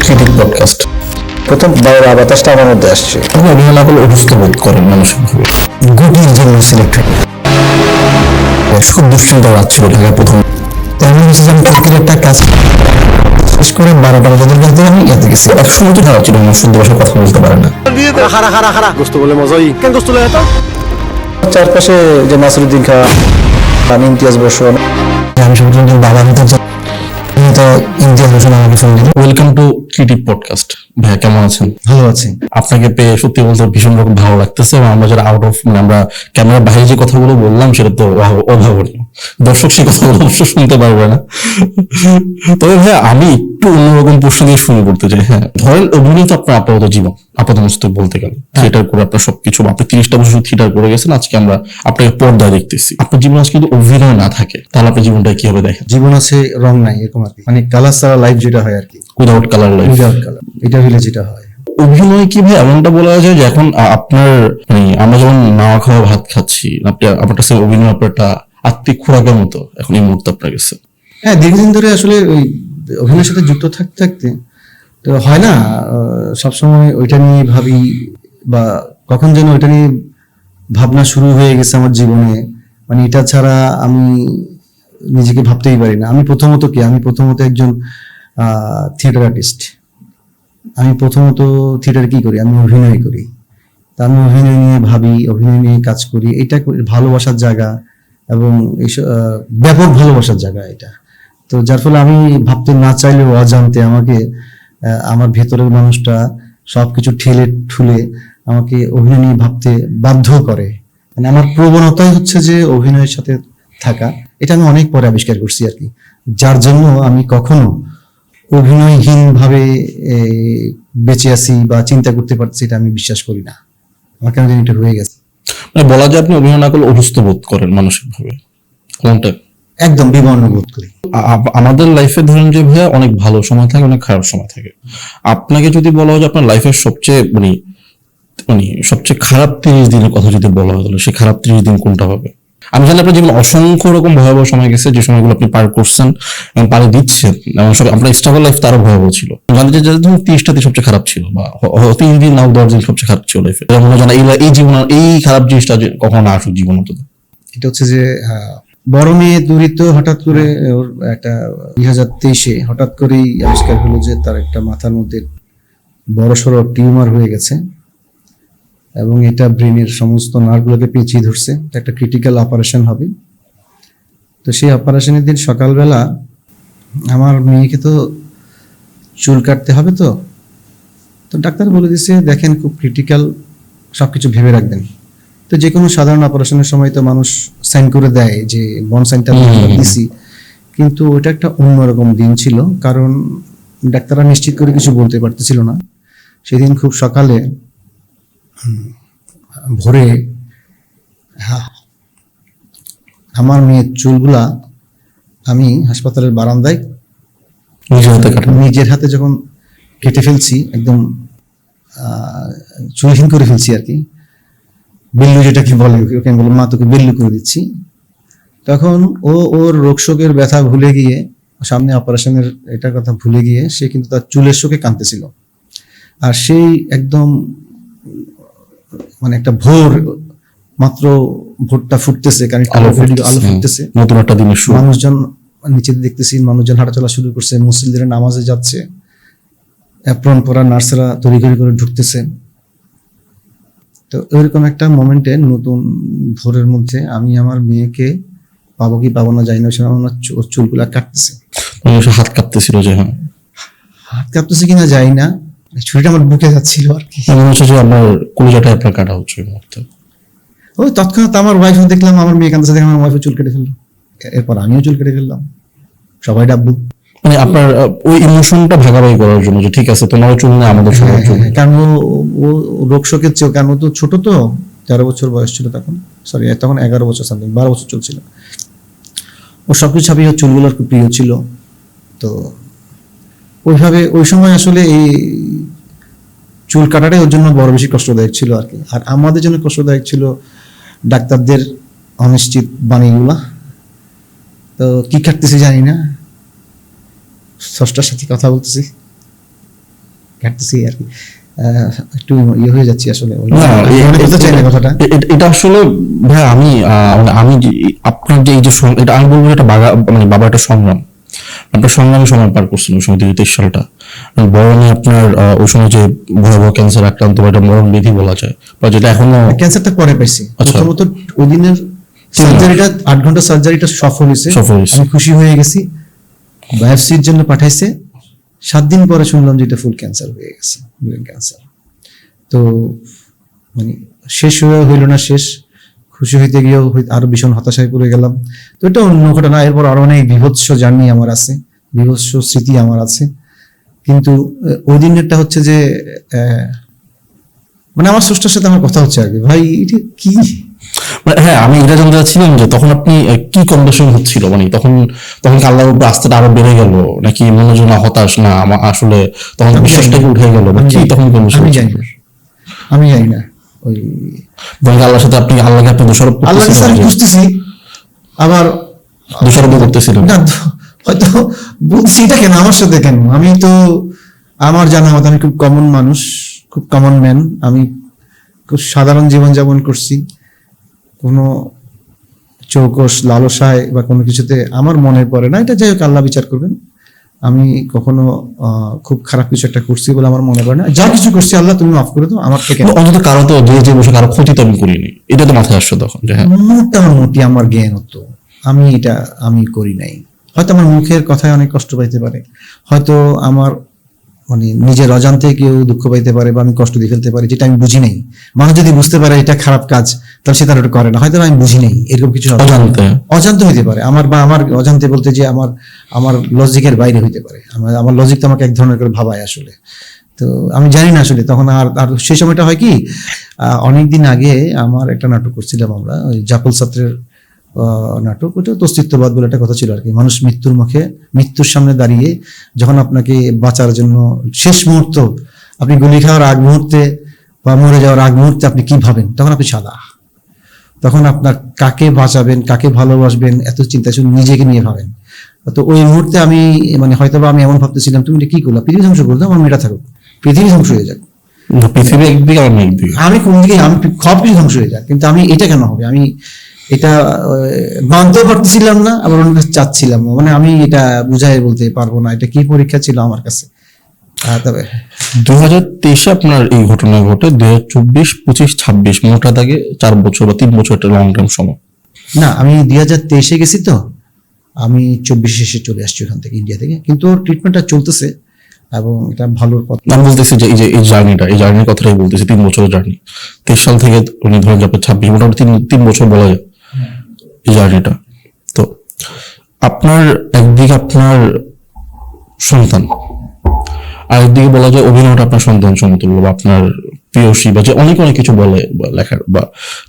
Critic podcast. প্রথম বাইরে বাতাসটা আমার মধ্যে আসছে, আপনি অভিনয় না করলে অসুস্থ বোধ করেন মানসিকভাবে। গুটির জন্য সিলেক্ট হয়, খুব দুশ্চিন্তা রাখছিল ঢাকা প্রথম। তেমন হচ্ছে যে আমি চাকরির একটা কাজ শেষ করে 12টা বাজার মধ্যে আমি এতে গেছি। একসময় তো খারাপ ছিল, আমার শুনতে বসে কথা বলতে পারে না। চারপাশে যে নাসিরুদ্দিন খান, ইমতিয়াজ বসুন, আমি সব বাবা ইমতিয়াজ বসুন আমাকে ফোন দিল। Welcome to critic podcast. ভাইয়া কেমন আছেন? ভালো আছি। আপনাকে পেয়ে সত্যি বলতে ভীষণ রকম ভালো লাগতেছে, এবং আমরা যারা আউট অফ আমরা ক্যামেরার বাইরে যে কথাগুলো বললাম সেটা তো অভাবনীয়। দর্শক সেই কথাগুলো অবশ্য শুনতে পারবে না। তবে ভাইয়া আমি একটু অন্যরকম প্রশ্ন দিয়ে শুরু করতে চাই। হ্যাঁ, ধরেন অভিনয় তো আপনার আপাতত জীবন, আপাতত মস্তক বলতে গেলে থিয়েটার করে আপনার সবকিছু, আপনি 30টা বছর থিয়েটার করে গেছেন, আজকে আমরা আপনাকে পর্দায় দেখতেছি। আপনার জীবন আজকে যদি অভিনয় না থাকে তাহলে আপনার জীবনটা কিভাবে দেখেন? জীবন আছে, রং নাই, এরকম আর কি, মানে কালার ছাড়া লাইফ যেটা হয় আর কি, without colour life. Without colour, এটা হলে যেটা হয়। অভিনয় কি ভাই এমনটা বলা যায় যে এখন আপনার মানে আমরা যেমন নাওয়া খাওয়া ভাত খাচ্ছি, আপনি আপনার কাছে অভিনয় আপনার একটা আত্মিক খোরাকের মতো এখন এই মুহূর্তে আপনার কাছে? হ্যাঁ, দীর্ঘদিন ধরে আসলে ওই অভিনয়ের সাথে যুক্ত থাকতে থাকতে তো হয় না, সবসময় ওইটা নিয়ে ভাবি, বা কখন যেন ওইটা নিয়ে ভাবনা শুরু হয়ে গেছে আমার জীবনে। মানে এটা ছাড়া আমি নিজেকে ভাবতেই পারি না। আমি প্রথমত একজন থিয়েটার আর্টিস্ট। আমি প্রথমত থিয়েটার কি করি, আমি অভিনয় করি। তা আমি অভিনয় নিয়ে ভাবি, অভিনয় নিয়ে কাজ করি। এটা ভালোবাসার জায়গা, এবং ব্যাপক ভালোবাসার জায়গা এটা। তো যার ফলে আমি ভাবতে না চাইলেও অজান্তে আমাকে আমার ভেতরের মানুষটা সবকিছু ঠেলে ঠুলে আমাকে অভিনয় নিয়ে ভাবতে বাধ্য করে। মানে আমার প্রবণতাই হচ্ছে যে অভিনয়ের সাথে থাকা। এটা আমি অনেক পরে আবিষ্কার করছি আর কি, যার জন্য আমি কখনো অভিনয়হীন ভাবে বেঁচে আছি বা চিন্তা করতে পারছি, এটা আমি বিশ্বাস করি না। আমার কেন জানি এটা হয়ে গেছে। মানে বলা যায় আপনি অভিনয় না করলে অসুস্থ বোধ করেন মানসিক ভাবে, কোনটা? একদম বিবর্ণ বোধ করি। আমাদের লাইফে ধরেন যে ভাইয়া অনেক ভালো সময় থাকে, অনেক খারাপ সময় থাকে। আপনাকে যদি বলা হয় যে আপনার লাইফের সবচেয়ে মানে মানে সবচেয়ে খারাপ 30 দিনের কথা যদি বলা হয়, তাহলে সেই খারাপ 30 দিন কোনটা হবে? আমি জানি আপনার জীবন অসংখ্য রকম ভয়াবহ সময় গেছে, যে সময়গুলো আপনি পার করছেন এবং পারে দিচ্ছেন, এবং সব আপনার স্ট্রাগল লাইফ তারও ভয়াবহ ছিল। জানতে চাই যে 30টা দিন সবচেয়ে খারাপ ছিল, বা 3 দিন নাও 10 দিন সবচেয়ে খারাপ ছিল লাইফে, মনে হয় এই জীবন এই খারাপ জিনিসটা যে কখনো না আসুক জীবন অন্তত। এটা হচ্ছে যে বড় মেয়ে দুরিত হঠাৎ করে ওর একটা 2023-এ হঠাৎ করেই আবিষ্কার হলো যে তার একটা মাথার মধ্যে বড়সড় টিউমার হয়ে গেছে, এবং এটা ব্রেনের সমস্ত নার্ভগুলোকে পেঁচিয়ে ধরছে। একটা ক্রিটিক্যাল অপারেশন হবে। তো সেই অপারেশনের দিন সকালবেলা আমার মেয়েকে তো চুল কাটতে হবে, তো ডাক্তার বলে দিছে, দেখেন খুব ক্রিটিক্যাল, সবকিছু ভেবে রাখবেন। তো যে কোনো সাধারণ অপারেশনের সময় তো মানুষ সাইন করে দেয় যে বন সাইনটা দিছি, কিন্তু ওটা একটা অন্যরকম দিন ছিল, কারণ ডাক্তাররা নিশ্চিত করে কিছু বলতে পারতেছিল না। সেদিন খুব সকালে ভোরে আমার মেয়ের চুলগুলা আমি হাসপাতালের বারান্দায় নিজের হাতে যখন কেটে ফেলছি, একদম চুলহীন করে ফেলছি আর কি, বেল্লু যেটাকে বলে, ওকে আমি বললাম মা তোকে বেল্লু করে দিচ্ছি। তখন ওর রোগ শোকের ব্যথা ভুলে গিয়ে, সামনে অপারেশনের এটা কথা ভুলে গিয়ে, সে কিন্তু তার চুলের শোকে কাঁদতেছিল। আর সেই একদম মানে একটা ভোর মাত্র, ভোরটা ফুটতেছে, কারণ আলো ফুটতেছে, নতুন একটা দিনের শুরু। মানুষজন নিচে দেখতেছি, মানুষজন হাঁটাচলা শুরু করছে, মুসলিমদের নামাজে যাচ্ছে, অ্যাপ্রন পরা নার্সরা তড়িঘড়ি করে ঢুকতেছে। তো এরকম একটা মোমেন্টে নতুন ভোরের মধ্যে আমি আমার মেয়েকে পাবো কি পাবো না জানি না, আমার চুলগুলা কাটতেছে, হাত কাঁপতেছিল, যে হ্যাঁ হাত কাঁপতেছে কিনা জানি না, ছুরিটা আমার বুকে যাচ্ছিল আর কি। মনে হচ্ছে যে আমার কলিজাটা আপনার কাটা হচ্ছে এই মুহূর্তে। ওই তৎক্ষণাৎ আমার ওয়াইফ দেখলাম, আমার মেয়ে কাঁদতেছে দেখে আমার ওয়াইফ চুল কেটে ফেললো, এরপর আমিও চুল কেটে ফেললাম, সবাই ডাব্বু। মানে আপনার ওই ইমোশনটা ভাগাভাগি করার জন্য যে ঠিক আছে তোমারও চুল না আমাদের সবার চুল। কারণ ও রোগ শোকের চেয়েও, কারণ ও তো ছোট, তো 13 বছর বয়স ছিল তখন, সরি তখন 11 বছর সামথিং, 12 বছর চলছিল। ও সবকিছু ছাপিয়ে চুলগুলোর খুব প্রিয় ছিল। তো ওইভাবে ওই সময় আসলে এই চুল কাটাটাই ওর জন্য বড় বেশি কষ্টদায়ক ছিল আর কি। আর আমাদের জন্য কষ্টদায়ক ছিল ডাক্তারদের অনিশ্চিত বাণীগুলা। তো কি কাটতেছি জানি না, স্রষ্টার সাথে কথা বলতেছি, ঘাটতেছি আর কি। একটু ইয়ে হয়ে যাচ্ছি আসলে, না, আমি মনে করতে চাই না কথাটা। এটা আসলে ভাই আমি মানে আমি আপনার যে এই যে এটা আমি বলবো এটা মানে বাবা একটা সংগ্রাম, আপনার সংগ্রামে সময় পার করছেন ওই সময় 2023 সালটা। বরং আপনার ওই সময় যে ভয়াবহ ক্যান্সার আক্রান্ত বা এটা মরণ বিধি বলা যায়, বা যেটা এখনো ক্যান্সারটা পরে পাইছি। আচ্ছা। প্রথমত ওই দিনের সার্জারিটা 8 ঘন্টা সার্জারিটা সফল হয়েছে, আমি খুশি হয়ে গেছি। বায়োপসির জন্য পাঠাইছে, 7 দিন পরে শুনলাম যে এটা ফুল ক্যান্সার হয়ে গেছে, ব্রেন ক্যান্সার। তো মানে শেষ হইল না শেষ, খুশি হইতে গিয়েও আরো ভীষণ হতাশায় পড়ে গেলাম। তো এটা অন্য ঘটনা। এরপর আরো অনেক বিভৎস জার্নি আমার আছে, বিভৎস স্মৃতি আমার আছে। কিন্তু ওই দিনেরটা হচ্ছে যে মানে আমার স্রষ্টার সাথে আমার কথা হচ্ছে আর কি, ভাই এটা কি। হ্যাঁ, আমি এটা জানতে চাচ্ছিলাম যে তখন আপনি কি কন্ডিশন হচ্ছিল, মানে তখন কি আল্লাহর উপর আস্থাটা আরো বেড়ে গেল, নাকি মনে হলো না হতাশ, না আমার আসলে তখন বিশ্বাসটাকে উঠে গেল, বা কি তখন কন্ডিশন? আমি জানি না ওই আল্লাহর সাথে আল্লাহকে আপনি দোষারোপ আল্লাহকে আমি বুঝতেছি, আবার দোষারোপ করতেছিলেন না, হয়তো বুঝছি এটা কেন আমার সাথে কেন। আমি তো আমার জানা মতো আমি খুব কমন মানুষ, খুব কমন ম্যান। আমি খুব সাধারণ জীবনযাপন করছি, কোনো চৌকস লালসায় বা কোনো কিছুতে আমার মনে পড়ে না। এটা যাই হোক, আল্লাহ বিচার করবেন। আমি কখনো খুব খারাপ কিছু একটা করছি বলে আমার মনে পড়ে না। যা কিছু করছি আল্লাহ তুমি মাফ করে দাও আমার থেকে। অন্তত কারো তো যে বসে কারো ক্ষতি তো আমি করিনি, এটা তো মাথায় আসছে তখন যে হ্যাঁ মোটামুটি আমার জ্ঞান হতো, আমি এটা আমি করি নাই। হয়তো আমার মুখের কথায় অনেক কষ্ট পাইতে পারে, হয়তো আমার মানে নিজের অজান্তে কেউ দুঃখ পাইতে পারে বা আমি কষ্ট দিয়ে ফেলতে পারি, যেটা আমি বুঝি নাই। মানুষ যদি বুঝতে পারে এটা খারাপ কাজ, তাহলে সে তার ওটা করে না। হয়তো আমি বুঝি নাই, এরকম কিছু অজান্তে হইতে পারে আমার, বা আমার অজান্তে বলতে যে আমার লজিকের বাইরে হইতে পারে। আমার লজিক তো আমাকে এক ধরনের করে ভাবায় আসলে। তো আমি জানি না আসলে তখন। আর সেই সময়টা হয় কি, অনেকদিন আগে আমার একটা নাটক করছিলাম আমরা, ওই জাপল ছাত্রের নাটক। ওটা তো অস্তিত্ববাদ বলে একটা কথা ছিল আর কি। মানুষ মৃত্যুর সামনে দাঁড়িয়ে যখন আপনাকে বাঁচার জন্য শেষ মুহূর্ত, আপনি গুলি খাওয়ার আগ মুহূর্তে বা মরে যাওয়ার আগ মুহূর্তে আপনি কি ভাবেন, তখন আপনি সাদা। তখন আপনার কাকে বাঁচাবেন, কাকে ভালোবাসবেন, এত চিন্তা শুধু নিজেকে নিয়ে ভাবেন। তো ওই মুহূর্তে আমি মানে হয়তো আমি এমন ভাবতেছিলাম, তুমি এটা কি করলা, পৃথিবী ধ্বংস করলো, আমার মেয়েটা থাকুক, পৃথিবী ধ্বংস হয়ে যাক, পৃথিবী একদিকে আমি কোন দিকে, আমি সব কিছু ধ্বংস হয়ে যাক, কিন্তু আমি এটা কেন হবে, আমি এটা মানতেও পারতেছিলাম না, আবার অন্য কাছে চাচ্ছিলাম। মানে আমি এটা বুঝাই বলতে পারবো না এটা কি পরীক্ষা ছিল আমার কাছে। তবে 2023 আপনার এই ঘটনা ঘটে, 2024, 25, 26 মোটা দাগে 4 বছর বা 3 বছর একটা লং টার্ম সময়। না, আমি 2023 গেছি, তো আমি 24 শেষে চলে আসছি ওখান থেকে, ইন্ডিয়া থেকে। কিন্তু ওর ট্রিটমেন্টটা চলতেছে এবং এটা ভালোর পথ। আমি বলতেছি যে এই জার্নির কথাটাই বলতেছি, 3 বছরের জার্নি। 23 সাল থেকে উনি ধরেন যে আপনার 26, মোটামুটি 3 বছর বলা যায় এই জার্নিটা। তো আপনার একদিকে আপনার সন্তান, আরেকদিকে বলা যায় অভিনয়টা আপনার সন্তান সমতুল্য, বা আপনার প্রিয়সী, বা যে অনেক কিছু বলে বা লেখার বা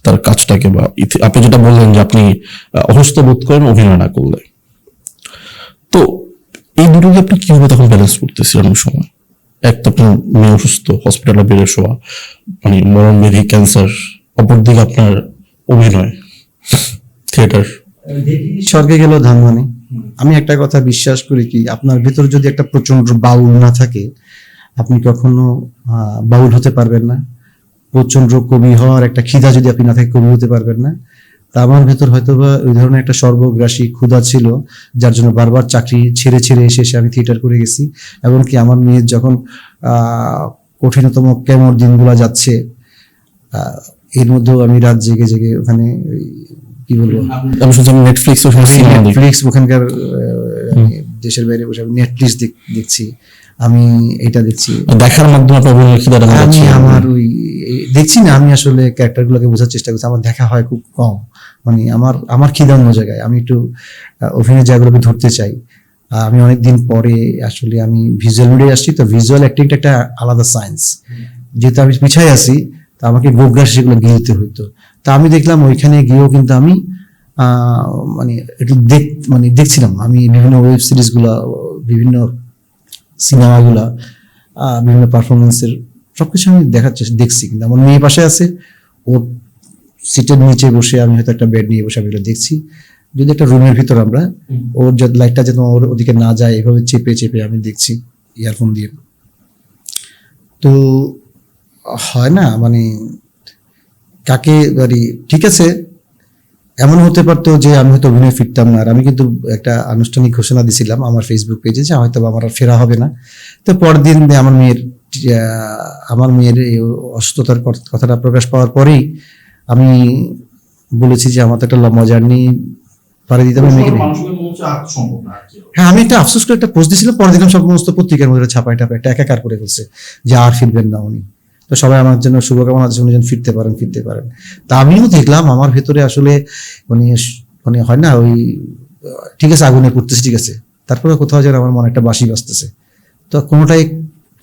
তার কাজটাকে, বা আপনি যেটা বললেন যে আপনি অসুস্থ বোধ করেন অভিনয় না করলে। তো এই দুটোকে আপনি কিভাবে তখন ব্যালেন্স করতেছিলেন ওই সময়? এক তো আপনার মেয়ে অসুস্থ, হসপিটালে বেড়ে শোয়া, মানে মরণবেধি ক্যান্সার, অপরদিকে আপনার অভিনয়, থিয়েটার। স্বর্গে গেল ধানমানে। আমি একটা কথা বিশ্বাস করি কি, আপনার ভিতর যদি একটা প্রচন্ড বাউল না থাকে, আপনি কখনো বাউল হতে পারবেন না। প্রচন্ড কবি হওয়ার একটা খিদা যদি আপনি না থাকে, কবি হতে পারবেন না। তা আমার ভেতর হয়তো বা ওই ধরনের একটা সর্বগ্রাসী ক্ষুধা ছিল, যার জন্য বারবার চাকরি ছেড়ে এসে আমি থিয়েটার করে গেছি। এমনকি আমার মেয়ের যখন কঠিনতম কেমন দিনগুলো যাচ্ছে, এর মধ্যেও আমি রাত জেগে ওখানে কি বলবো, আমি শুনছি নেটফ্লিক্স ওখানকার দেশের বাইরে বসে নেটফ্লিক্স দেখছি, আমি এটা দেখছি। দেখার মাধ্যমে আমি আমার ওই দেখছি না, আমি আসলে ক্যারেক্টার গুলোকে বোঝার চেষ্টা করছি। আমার দেখা হয় খুব কম, মানে আমার খিদা অন্য জায়গায়। আমি একটু অভিনয়ের জায়গাগুলোকে ধরতে চাই। আমি অনেকদিন পরে আসলে আমি ভিজুয়াল মিডিয়ায় আসছি, তো ভিজুয়াল অ্যাক্টিংটা একটা আলাদা সায়েন্স। যেহেতু আমি পিছায় আছি, তা আমাকে গোগ্রাস সেগুলো গিলতে হইতো। তা আমি দেখলাম ওইখানে গিয়েও কিন্তু আমি মানে একটু দেখছিলাম আমি বিভিন্ন ওয়েব সিরিজ গুলা, বিভিন্ন সিনেমাগুলা, বিভিন্ন পারফরমেন্সের সবকিছু আমি দেখছি। কিন্তু আমার মেয়ে পাশে আছে, ওর সিটের নিচে বসে আমি হয়তো একটা বেড নিয়ে বসে আমি দেখছি। যদি একটা রুমের ভিতর আমরা, ওর লাইটটা যেন ওর ওদিকে না যায়, এভাবে চেপে আমি দেখছি ইয়ারফোন দিয়ে। তো হয় না মানে কাকে মানে ঠিক আছে, এমন হতে পারতো যে আমি হয়তো অভিনয় ফিরতাম না, আর আমি কিন্তু একটা আনুষ্ঠানিক ঘোষণা দিছিলাম আমার ফেসবুক পেজে যে হয়তো বা আমার আর ফেরা হবে না। তো পরের দিন আমার মেয়ের এই অসুস্থতার কথাটা প্রকাশ পাওয়ার পরেই আমি বলেছি যে আমার তো একটা লম্বা জার্নি পাড়ি দিতে হবে মেয়েকে নিয়ে। হ্যাঁ, আমি একটা আফসোস করে একটা পোস্ট দিয়েছিলাম, পরে দেখলাম সমস্ত পত্রিকার মধ্যে ছাপাই টাপাই একটা একাকার করে ফেলছে যে আর ফিরবেন না উনি। তো সবাই আমার জন্য শুভকামনা আছে, উনি যেন ফিরতে পারেন। তা আমিও দেখলাম আমার ভেতরে আসলে মানে মানে হয় না ওই ঠিক আছে আগুনে পড়তেছে ঠিক আছে, তারপরে কোথাও যেন আমার মনে একটা বাঁশি বাজতেছে। তো কোনোটাই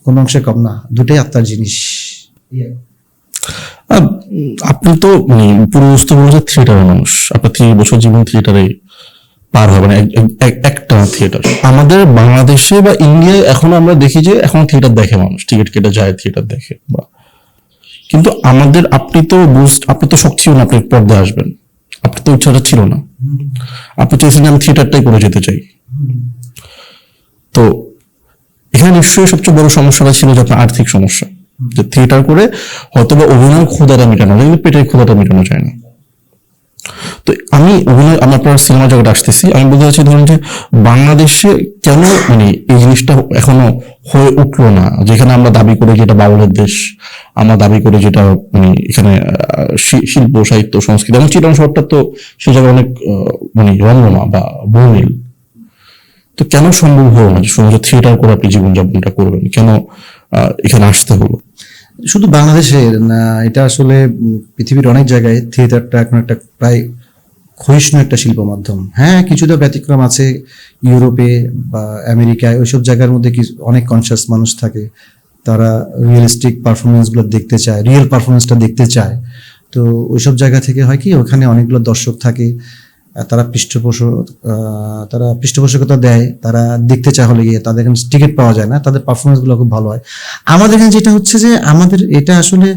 কোনো অংশে কম না, দুটাই আত্মার জিনিস। আপনি তো মানে পুরোস্ত বলছে থিয়েটারের মানুষ, আপনার 30 বছর জীবন থিয়েটারে পার হবে না, একটা থিয়েটার। আমাদের বাংলাদেশে বা ইন্ডিয়ায় এখনো আমরা দেখি যে এখন থিয়েটার দেখে মানুষ, টিকিট কেটে যায় থিয়েটার দেখে বা, কিন্তু আমাদের আপনি তো শখ ছিল না আপনি পর্দায় আসবেন, আপনার তো ইচ্ছাটা ছিল না, আপনি চেয়েছেন যে আমি থিয়েটারটাই করে যেতে চাই। তো এখানে নিশ্চয়ই সবচেয়ে বড় সমস্যাটা ছিল যে আপনার আর্থিক সমস্যা, যে থিয়েটার করে হয়তো বা অভিনয় ক্ষুধাটা মেটানো যায় কিন্তু পেটের ক্ষুধাটা মেটানো যায় না। তো আমি আপনার সিনেমা জগতে আসতেছি, আমি বলতে চাচ্ছি ধরুন যে বাংলাদেশে কেন মানে এই জিনিসটা এখনো হয়ে উঠলো না, যেখানে আমরা দাবি করি যেটা বাউলের দেশ, আমরা দাবি করি যেটা মানে এখানে শিল্প সাহিত্য সংস্কৃতি, এবং চিটাগং শহরটা তো সে জায়গায় অনেক মানে রমরমা বা বর্ণিল। তো কেন সম্ভব হলো না যে শুধু থিয়েটার করে আপনি জীবনযাপনটা করবেন, কেন এখানে আসতে হলো? শুধু বাংলাদেশের না, এটা আসলে পৃথিবীর অনেক জায়গায় থিয়েটারটা এখন একটা প্রায় ক্ষয়িষ্ণু একটা শিল্প মাধ্যম। হ্যাঁ, কিছুটা ব্যতিক্রম আছে ইউরোপে বা আমেরিকায়, ওইসব জায়গার মধ্যে অনেক কনসিয়াস মানুষ থাকে, তারা রিয়েলিস্টিক পারফরমেন্সগুলো দেখতে চায়, রিয়েল পারফরমেন্সটা দেখতে চায়। তো ওইসব জায়গা থেকে হয় কি ওখানে অনেকগুলো দর্শক থাকে, তারা পৃষ্ঠপোষকতা দেয়, তারা দেখতে চায় হলে গিয়ে, তাদের এখানে টিকিট পাওয়া যায় না, তাদের পারফরমেন্সগুলো খুব ভালো হয়। আমাদের এখানে যেটা হচ্ছে যে আমাদের এটা আসলে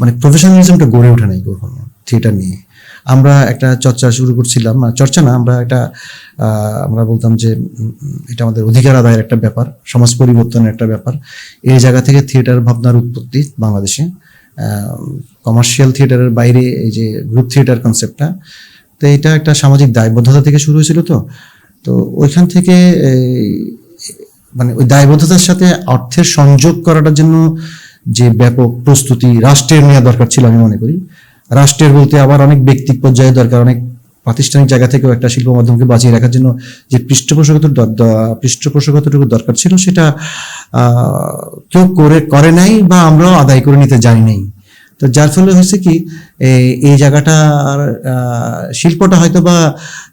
মানে প্রফেশনালিজমটা গড়ে ওঠে নাই কখনো থিয়েটার নিয়ে। আমরা একটা চর্চা শুরু করছিলাম, চর্চা না, আমরা বলতাম যে এটা আমাদের অধিকার আদায়ের একটা ব্যাপার, সমাজ পরিবর্তনের একটা ব্যাপার। এই জায়গা থেকে থিয়েটার ভাবনার উৎপত্তি বাংলাদেশে। কমার্শিয়াল থিয়েটারের বাইরে এই যে গ্রুপ থিয়েটার কনসেপ্টটা, তো এটা একটা সামাজিক দায়বদ্ধতা থেকে শুরু হয়েছিল। তো ওইখান থেকে মানে ওই দায়বদ্ধতার সাথে অর্থের সংযোগ করাটার জন্য যে ব্যাপক প্রস্তুতি রাষ্ট্রের নেওয়া দরকার ছিল আমি মনে করি। রাষ্ট্রের বলতে আবার অনেক ব্যক্তিক পর্যায়ে দরকার, অনেক প্রাতিষ্ঠানিক জায়গা থেকেও একটা শিল্প মাধ্যমকে বাঁচিয়ে রাখার জন্য যে পৃষ্ঠপোষকতাটুকু দরকার ছিল সেটা কেউ করে নাই বা আমরাও আদায় করে নিতে জানি নাই। তো যার ফলে হয়েছে কি এই জায়গাটার শিল্পটা হয়তো বা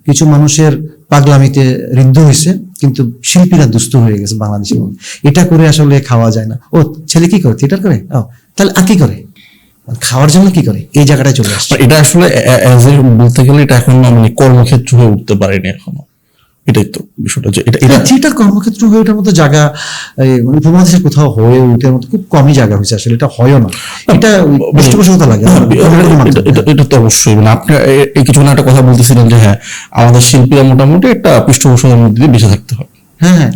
কিছু মানুষের পাগলামিতে ঋদ্ধ হয়েছে, কিন্তু শিল্পীরা দুস্থ হয়ে গেছে বাংলাদেশে। এটা করে আসলে খাওয়া যায় না। ও ছেলে কি করে, থিয়েটার করে, তাহলে আর কি করে, খাওয়ার জন্য কি করে, এই জায়গাটায় চলে আসছে। এটা আসলে বলতে গেলে এটা এখন মানে কর্মক্ষেত্র হয়ে উঠতে পারেনি এখনো, এটাই তো বিষয়টা যে এটা থিয়েটার কর্মক্ষেত্র হয়ে ওঠার মতো জায়গা উপমহাদেশের কোথাও হয়ে ওঠার মতো খুব কমই জায়গা হয়েছে, আসলে এটা হয়ও না, এটা পৃষ্ঠপোষকতা লাগে। এটা তো অবশ্যই মানে আপনি এই কিছুক্ষণ একটা কথা বলতেছিলেন যে হ্যাঁ আমাদের শিল্পীরা মোটামুটি একটা পৃষ্ঠপোষকতার মধ্যে দিয়ে বেঁচে থাকতে হবে। হ্যাঁ,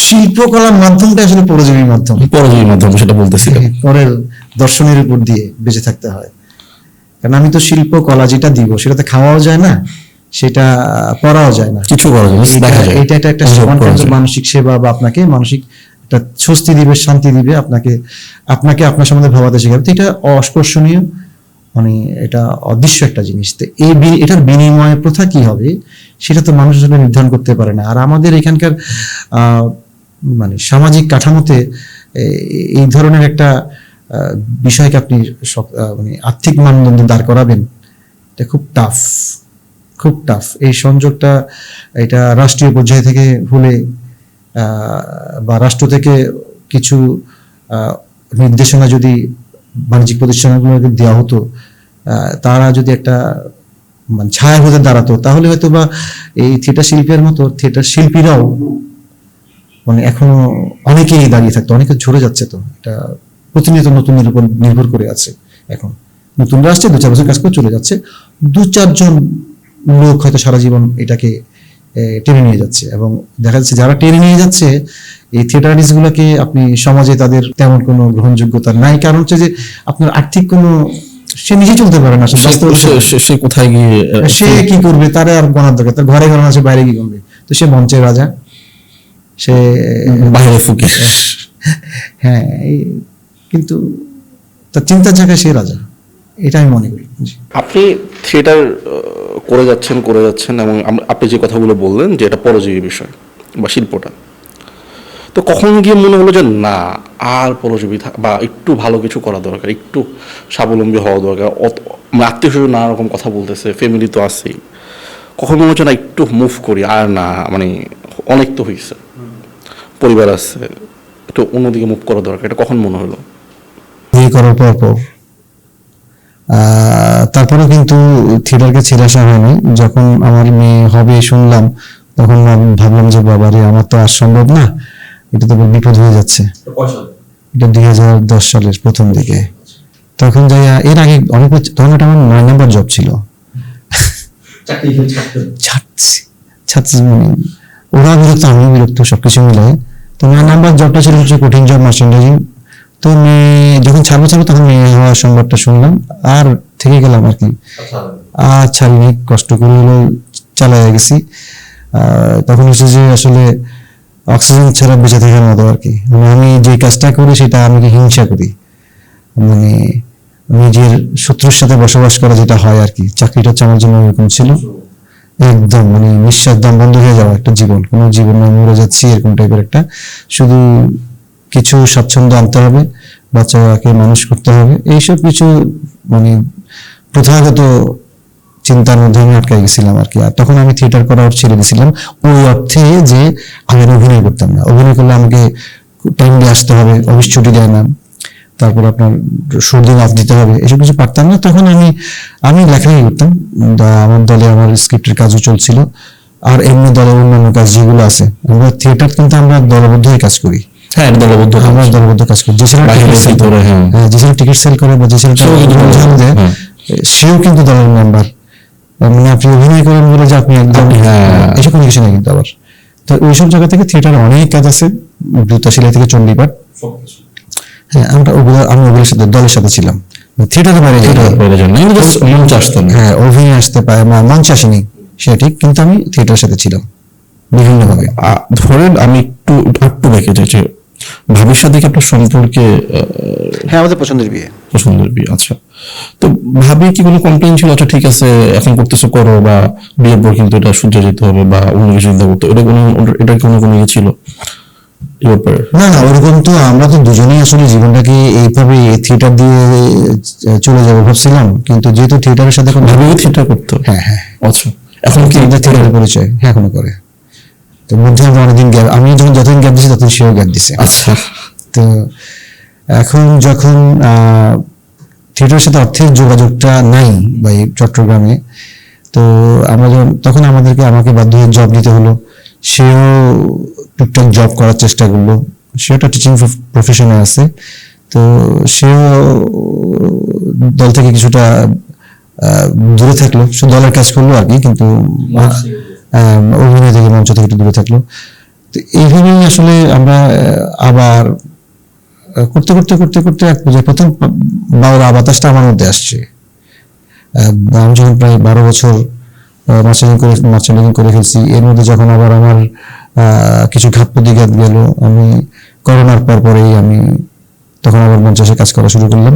শিল্পকলার মাধ্যমটা আসলে পরজীবী মাধ্যম সেটা বলতেছিলেন, পরের দর্শনের উপর দিয়ে বেঁচে থাকতে হয়। কারণ আমি তো শিল্পকলা যেটা দিব সেটাতে খাওয়াও যায় না, সেটা পড়াও যায় না, কিছু করা যায় না। এটা একটা মানসিক সেবা বা আপনাকে মানসিক একটা স্বস্তি দিবে, শান্তি দিবে, আপনাকে আপনার সম্বন্ধে ভাবাতে শেখাবে। তো এটা অস্পর্শনীয়, মানে এটা অদৃশ্য একটা জিনিস। তো এটার বিনিময় প্রথা কি হবে সেটা তো মানুষ আসলে নির্ধারণ করতে পারে না। আর আমাদের এখানকার মানে সামাজিক কাঠামোতে এই ধরনের একটা বিষয়কে আপনি মানে আর্থিক মানদণ্ডে দাঁড় করাবেন, এটা খুব টাফ। এই সংযোগটা এটা রাষ্ট্রীয় পর্যায় থেকে হলে বা রাষ্ট্র থেকে কিছু নির্দেশনা যদি বাণিজ্যিক প্রতিষ্ঠানগুলোকে দেওয়া হতো, তারা যদি একটা মানে ছায়া হতে দাঁড়াতো, তাহলে হয়তো বা এই থিয়েটার শিল্পের মতো থিয়েটার শিল্পীরাও মানে এখনো অনেকেই দাঁড়িয়ে থাকতো, অনেকে ঝরে যাচ্ছে। তো এটা প্রতিনিয়ত নতুনের উপর নির্ভর করে আছে। এখন নতুনরা আসছে, 2-4 বছর কাজ করে চলে যাচ্ছে, 2-4 জন লোক হয়তো সারা জীবন এটাকে টেনে নিয়ে যাচ্ছে। এবং দেখা যাচ্ছে যারা টেনে নিয়ে যাচ্ছে এই থিয়েটারিস্ট গুলোকে আপনি সমাজে তাদের তেমন কোনো গ্রহণযোগ্যতা নাই, কারণ হচ্ছে যে আপনার আর্থিক কোনো, সে নিজে চলতে পারে না, সে কোথায় গিয়ে সে কি করবে, তার আর বলার দরকার, তার ঘরে ঘরে আছে, বাইরে কি করবে, তো সে মঞ্চের রাজা, সে বাইরে ফকির। হ্যাঁ, কিন্তু তার চিন্তার জায়গায় সে রাজা, এটা আমি মনে করি। আপনি থিয়েটার করে যাচ্ছেন এবং আপনি যে কথাগুলো বললেন যে এটা পরজীবী বিষয় বা শিল্পটা, তো কখন গিয়ে মনে হলো যে না আর পরজীবী বা একটু ভালো কিছু করা দরকার, একটু স্বাবলম্বী হওয়া দরকার, আত্মীয় স্বজন নানা রকম কথা বলতেছে, ফ্যামিলি তো আছেই, কখন মনে হচ্ছে না একটু মুভ করি, আর না মানে অনেক তো হয়েছে, পরিবার আছে, একটু অন্যদিকে মুভ করা দরকার, এটা কখন মনে হলো? বিয়ে করার পর তারপরে কিন্তু থিয়েটারকে ছেড়ে আসা হয়নি। যখন আমার মেয়ে হবে শুনলাম, তখন আমি ভাবলাম যে বাবারে, আমার তো আর সম্ভব না, এটা তো বিপদ হয়ে যাচ্ছে। এটা 2010 সালের প্রথম দিকে, তখন যাই, এর আগে অনেক, তখন এটা আমার 9 নাম্বার জব ছিল, ছাত্রী মানে ওরা বিরক্ত, আমি বিরক্ত, সবকিছু মিলে। তো 9 নাম্বার জবটা ছিল হচ্ছে কঠিন জব, মার্চেন্ডাইজিং। তো মেয়ে যখন ছাড়বো তখন মেয়ে হওয়ার সংবাদটা শুনলাম, আর থেকে গেলাম আর কি, আর ছাড়িনি, কষ্ট করে হলেও চালায় গেছি। তখন হচ্ছে যে আসলে অক্সিজেন ছাড়া বেঁচে থাকার মতো আর কি, মানে আমি যে কাজটা করি সেটা আমি হিংসা করি, মানে নিজের শত্রুর সাথে বসবাস করা যেটা হয় আর কি, চাকরিটা হচ্ছে আমার জন্য এরকম ছিল, একদম মানে নিঃশ্বাস দম বন্ধ হয়ে যাওয়া একটা জীবন, কোনো জীবন নয়, মরে যাচ্ছি এরকম টাইপের একটা, শুধু কিছু স্বাচ্ছন্দ্য আনতে হবে, বাচ্চাকে মানুষ করতে হবে, এইসব কিছু মানে প্রথাগত চিন্তার মধ্যে আমি আটকে গেছিলাম আর কি। আর তখন আমি থিয়েটার করা ছেড়ে দিয়েছিলাম, ওই অর্থে যে আমি অভিনয় করতাম না, অভিনয় করলে আমাকে টাইমলি আসতে হবে, অফিস ছুটি দেয় না, তারপর আপনার সর্দি অফ দিতে হবে, এসব কিছু পারতাম না। তখন আমি লেখালেখি করতাম, আমার দলে আমার স্ক্রিপ্টের কাজও চলছিল, আর এমনি দলের অন্যান্য কাজ যেগুলো আছে, আমরা থিয়েটার কিন্তু আমরা দলবদ্ধ হয়ে কাজ করি। হ্যাঁ, আমরা দলবদ্ধ কাজ করি, যে ছেলেটা টিকিট সেল করে বা যে ছেলেটা দেয়, সেও কিন্তু দলের মেম্বার, মানে আপনি অভিনয় করেন বলে যে আপনি একদম, এসব কোনো কিছু নেই কিন্তু আবার। তো ওইসব জায়গা থেকে থিয়েটার অনেক কাজ আছে, জুতা সেলাই থেকে চণ্ডীপাঠ, হ্যাঁ আমি ওগুলোর সাথে দলের সাথে ছিলাম, থিয়েটারের বাইরে মঞ্চে আসতাম, হ্যাঁ অভিনয় আসতে পারে, মঞ্চে আসিনি সেটা ঠিক, কিন্তু আমি থিয়েটারের সাথে ছিলাম বিভিন্নভাবে। ধরেন আমি একটু দেখে যে ভাবির সাথে কি আপনার সম্পর্কে? হ্যাঁ, আমাদের পছন্দের বিয়ে। আচ্ছা, তো ভাবি কি কোনো কমপ্লেইন ছিল, আচ্ছা ঠিক আছে এখন করতেছো করো, বা বিয়ের পর কিন্তু এটা সহ্য যেতে হবে বা অন্য কিছু চিন্তা করতে, এটা কোনো ইয়ে ছিল? না, ওরকম তো আমরা তো দুজনেই আসলে জীবনটাকে এইভাবে থিয়েটার দিয়ে চলে যাবো ভাবছিলাম, কিন্তু যেহেতু থিয়েটারের সাথে ভাবিও থিয়েটার করতো। হ্যাঁ, আচ্ছা, এখন কি থিয়েটারের পরিচয়? হ্যাঁ, এখনো করে। তো মধ্যে আমরা অনেকদিন গ্যাপ, আমি যতদিন গ্যাপ দিচ্ছি ততদিন সেও গ্যাপ দিছে। আচ্ছা, তো এখন যখন থিয়েটারের সাথে অর্থের যোগাযোগটা নাই বা এই চট্টগ্রামে, তো আমরা তখন আমাকে বাধ্য হয়ে জব নিতে হলো, সেও টুকটাক জব করার চেষ্টা করলো, সেও একটা টিচিং প্রফেশনে আছে, তো সেও দল থেকে কিছুটা দূরে থাকলো, শুধু দলের কাজ করলো আর কি, কিন্তু অভিনয় থেকে, মঞ্চ থেকে একটু দূরে থাকলো। তো এইভাবেই আসলে আমরা আবার করতে করতে করতে করতে এক পর্যায়ে প্রথম বাংলা বাতাসটা আমার মধ্যে আসছে। আমি যখন প্রায় 12 বছর মার্চেন্ডিং করে ফেলছি, এর মধ্যে যখন আবার আমার কিছু ঘাত প্রতিঘাত গেল, আমি করোনার পরেই আমি তখন আবার মঞ্চে কাজ করা শুরু করলাম।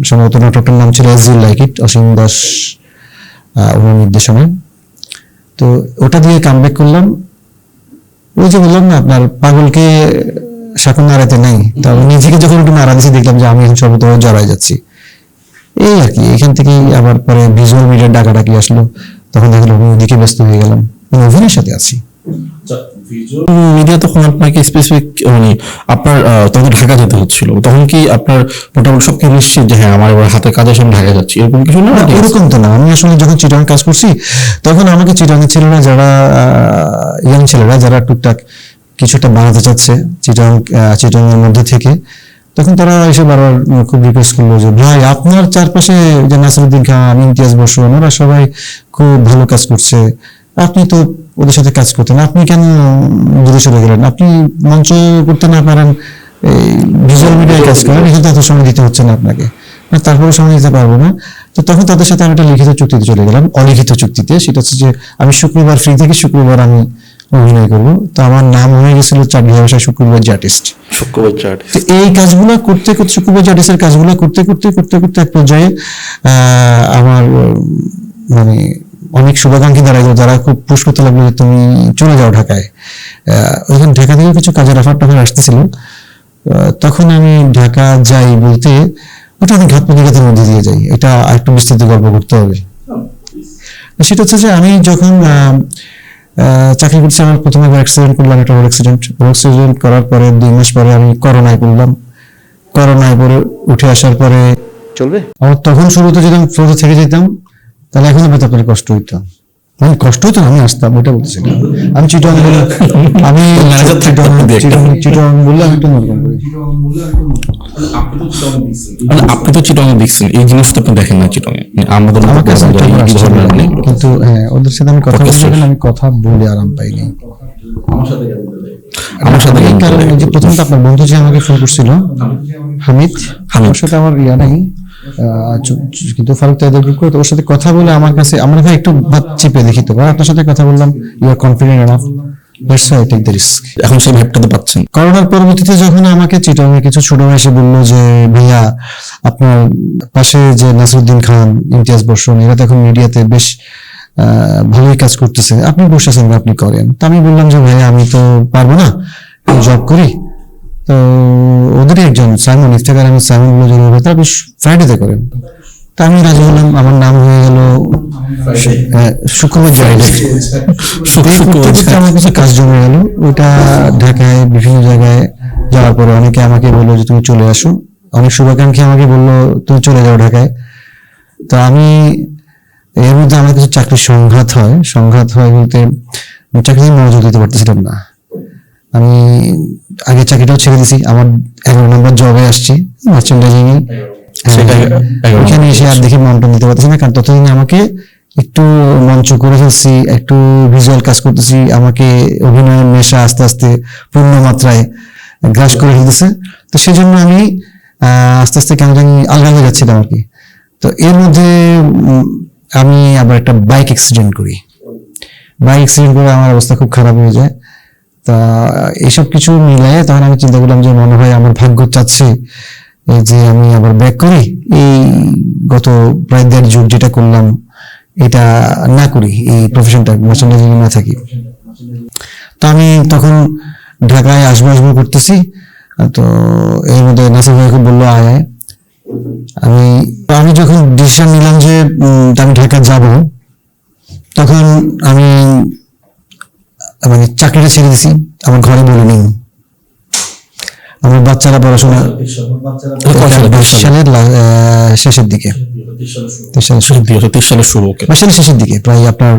সম্ভবত নাটকটার নাম ছিল অ্যাজ ইউ লাইক ইট, অসীম দাস ওনার নির্দেশনায়। তো ওটা দিয়ে কামব্যাক করলাম। ওই যে বললাম না, আপনার পাগলকে শাকুন নাড়াতে নাই, তবে নিজেকে যখন একটু নাড়া দিচ্ছি দেখলাম যে আমি এখন সর্বত জড়াই যাচ্ছি, এই আর কি। এখান থেকেই আবার পরে ভিজুয়াল মিডিয়ার ডাকাডাকি আসলো, তখন দেখলাম আমি ওদিকে ব্যস্ত হয়ে গেলাম, অভিনয়ের সাথে আছি। মিডিয়া তখন আপনাকে স্পেসিফিক মানে আপনার তখন ঢাকা যেতে হচ্ছিল, তখন কি আপনার মোটামুটি সবকিছু নিশ্চিত যে হ্যাঁ আমার এবার হাতে কাজের সঙ্গে ঢাকা যাচ্ছি, এরকম কিছু না? এরকম তো না। আমি আসলে যখন চিটাগাং কাজ করছি, তখন আমাকে চিটাগাংয়ের ছেলেরা, যারা ইয়াং ছেলেরা যারা টুকটাক কিছুটা বানাতে চাচ্ছে চিটাগাংয়ের মধ্যে থেকে, তখন তারা এসে বারবার খুব রিকোয়েস্ট করলো যে ভাই আপনার চারপাশে যে নাসিরুদ্দিন খান, ইমতিয়াজ বসু, ওনারা সবাই খুব ভালো কাজ করছে, আপনি তো ওদের সাথে কাজ করতেন, আপনি কেন দূরে সরে গেলেন, আপনি মঞ্চ করতে না পারেন, ভিজুয়াল মিডিয়ায় কাজ করেন, এখানে এত সময় দিতে হচ্ছে না আপনাকে, তারপরে সময় দিতে পারবো না। তো তখন তাদের সাথে আমি একটা লিখিত চুক্তিতে চলে গেলাম, অলিখিত চুক্তিতে। সেটা হচ্ছে যে আমি শুক্রবার ফ্রি থেকে শুক্রবার আমি অভিনয় করবো। তো আমার নাম হয়ে গেছিল চাকরি ভাষায় শুক্রবার আর্টিস্ট। শুক্রবার চার্ট। তো এই কাজগুলো করতে করতে, শুক্রবার আর্টিস্টের কাজগুলো করতে করতে করতে করতে এক পর্যায়ে আমার মানে অনেক শুভাকাঙ্ক্ষী দাঁড়াইলো, যারা খুব পুশ করতে লাগলো যে তুমি চলে যাও ঢাকায়। ওইখানে ঢাকা থেকে কিছু কাজের অফার টফার আসতেছিল। তখন আমি ঢাকা যাই বলতে ওটা আমি ঘাত প্রতিঘাতের মধ্যে দিয়ে যাই। এটা একটু বিস্তৃত গল্প করতে হবে। সেটা হচ্ছে যে আমি যখন চাকরি করছি, আমার প্রথমে অ্যাক্সিডেন্ট করলাম, একটা রোড অ্যাক্সিডেন্ট করার পরে 2 মাস পরে আমি করোনায় পড়লাম। করোনায় পরে উঠে আসার পরে চলবে আমার তখন শুরুতে যদি আমি ফ্লোতে থেকে যেতাম তাহলে এখনো হয়তো আপনার কষ্ট হইতো, মানে কষ্ট হতো না, আমি আসতাম, ওইটা বলতেছি না। আমি চিটং বলে, আমি চিটং বললে আমি একটু নরকম করি। মানে আপনি তো চিটং দেখছেন, এই জিনিসটা আপনি দেখেন না চিটং এ। আমাদের আমার কাছে একটা এই আসছে না, ধরনের নেই। কিন্তু হ্যাঁ ওদের সাথে আমি কথা বলতে গেলে আমি কথা বলে আরাম পাইনি। আমার সাথে এই কারণে যে প্রথম তো আপনার বন্ধু যে আমাকে ফোন করছিল, হামিদ, ওর সাথে আমার ইয়া নাই, কিন্তু ফারুক তাদের গ্রুপ করে, তো ওর সাথে কথা বলে আমার কাছে আমরা ভাই একটু ভাত চিপে দেখি তো, আপনার সাথে কথা বললাম, you are confident enough, that's why I take the risk. এখন সেই ভ্যাপটাতে পাচ্ছেন। করোনার পরবর্তীতে যখন আমাকে চিটাঙে কিছু ছোট ভাই এসে বললো যে ভাইয়া আপনার পাশে যে নাসিরুদ্দিন খান, ইমতিয়াজ বর্ষণ, এরা তো এখন মিডিয়াতে বেশ ভালোই কাজ করতেছে, আপনি বসেছেন, আপনি করেন। তো আমি বললাম যে ভাইয়া আমি তো পারবো না, জব করি। তো ওদেরই একজন সাইমন ইফতেখার আহমেদ সাইমন বলে যে তারা বেশ ফ্রাইডেতে করেন। তা আমি রাজি হলাম, আমার নাম হয়ে গেল শুক্রবার জয়েন্ট। আমার কিছু কাজ জমে গেল, ওইটা ঢাকায় বিভিন্ন জায়গায় যাওয়ার পরে অনেকে আমাকে বললো যে তুমি চলে আসো, অনেক শুভাকাঙ্ক্ষী আমাকে বললো তুমি চলে যাও ঢাকায়। তো আমি এর মধ্যে আমার কিছু চাকরির সংঘাত হয় বলতে আমি চাকরি মনোযোগ দিতে পারতেছিলাম না। আমি আগে চাকরিটাও ছেড়ে দিছি, আমার 11 নম্বর জবে আসছি মার্চেন্ডাইজিং এ। ওখানে এসে আর দেখি মন টন দিতে পারতেছি না, কারণ ততদিন আমাকে একটু মঞ্চ করে ফেলছি, একটু ভিজুয়াল কাজ করতেছি, আমাকে অভিনয়ের নেশা আস্তে আস্তে পূর্ণ মাত্রায় গ্রাস করে ফেলতেছে। তো সেই জন্য আমি আস্তে আস্তে কেন জানি আলগা হয়ে যাচ্ছিলাম আর কি। তো এর মধ্যে আমি আবার একটা বাইক অ্যাক্সিডেন্ট করি। বাইক অ্যাক্সিডেন্ট করে আমার অবস্থা খুব খারাপ হয়ে যায়। তা এইসব কিছু মিলায় তখন আমি চিন্তা করলাম যে মনে হয় আমার ভাগ্য চাচ্ছে যে আমি আবার ব্যাক করি, এই গত প্রায় 1.5 যুগ যেটা করলাম এটা না করি, এই প্রফেশনটা মার্চেন্ডাইজিং না থাকি। তো আমি তখন ঢাকায় আসবো করতেছি। তো এর মধ্যে নাসির ভাই খুব বললো আয়। আমি যখন ডিসিশন নিলাম যে আমি ঢাকা যাব, তখন আমি মানে চাকরিটা ছেড়ে দিছি, আমার ঘরে বলে নেই। আমার বাচ্চারা পড়াশোনা সালের শেষের দিকে, 2023 সালের শুরু, সালের শেষের দিকে, প্রায় আপনার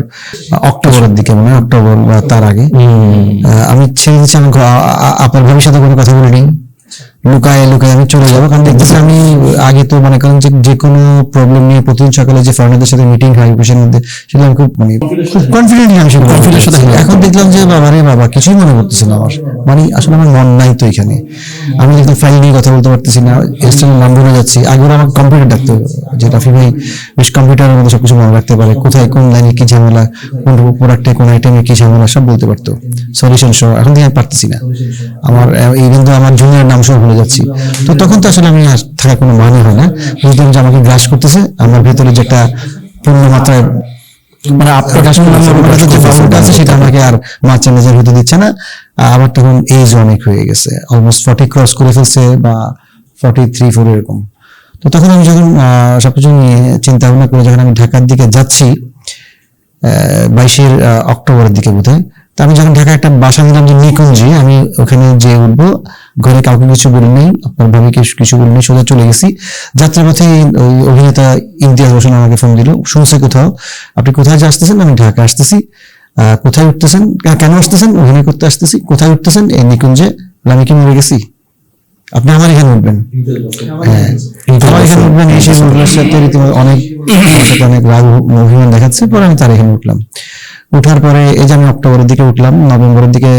অক্টোবরের দিকে, মানে অক্টোবর বা তার আগে আমি ছেড়ে দিচ্ছি। আমি আপনার ভবিষ্যতে কোনো কথা বলিনি, লুকায় আমি চলে যাবো। কারণ দেখতেছি আমি আগে তো মনে করেন যে কোনো প্রবলেম নিয়ে প্রতিদিন সকালে যে ফরেনারদের সাথে মিটিং হয় অফিসের মধ্যে, সেটা আমি খুব কনফিডেন্টলি আমি সেটা কনফিডেন্টের সাথে। এখন দেখলাম যে বাবা কিছুই মনে করতেছে না আমার, মানে আসলে আমার মন নাই তো এখানে। আমি দেখলাম ফাইল নিয়ে কথা বলতে পারতেছি না, এক্সটার্নাল নাম ভুলে যাচ্ছি। আগে আমার কম্পিউটার ডাকতো, যে রাফি ভাই বেশ কম্পিউটারের মধ্যে সবকিছু মনে রাখতে পারে, কোথায় কোন লাইনে কি ঝামেলা, কোন প্রোডাক্টে কোন আইটেমে কি ঝামেলা সব বলতে পারতো, সলিউশন সহ। এখন থেকে আমি পারতেছি না, আমার ইভেন তো আমার জুনিয়র নাম সহ ভুলে যাচ্ছি। তো তখন তো আসলে আমি থাকা কোনো মানে হয় না, বুঝলাম যে আমাকে গ্রাস করতেছে, আমার ভেতরে যে একটা পূর্ণ মাত্রায় মানে আপনার আছে সেটা আমাকে আর মার্চেন্ডাইজের হতে দিচ্ছে না। আমার তখন এজ অনেক হয়ে গেছে, অলমোস্ট 40 ক্রস করে ফেলছে বা 43-4 এরকম। তো তখন আমি যখন সবকিছু নিয়ে চিন্তা ভাবনা করে যখন আমি ঢাকার দিকে যাচ্ছি 22 অক্টোবরের দিকে বোধহয়, তো আমি যখন ঢাকা একটা বাসা নিলাম যে নিকুঞ্জে, আমি ওখানে যে উঠবো, ঘরে কাউকে কিছু বলি নাই, আপনার ভাবে কিছু বলি নাই, সোজা চলে গেছি। যাত্রাপথে ওই অভিনেতা ইমতিয়াজ হোসেন আমাকে ফোন দিল, শুনছে কোথাও আপনি কোথায় যে আসতেছেন, আমি ঢাকা আসতেছি। কোথায় উঠতেছেন, কেন আসতেছেন? অভিনয় করতে আসতেছি। কোথায় উঠতেছেন? এই নিকুঞ্জে। আমি কি মরে গেছি? আপনি আমার এখানে উঠবেন, হ্যাঁ আমার এখানে উঠবেন। এসে সাথে রীতিমতো অনেক রাগ অভিমান দেখাচ্ছে, পরে আমি তার এখানে উঠলাম। ওঠার পরে এই যে আমি অক্টোবরের দিকে উঠলাম, নভেম্বরের দিকে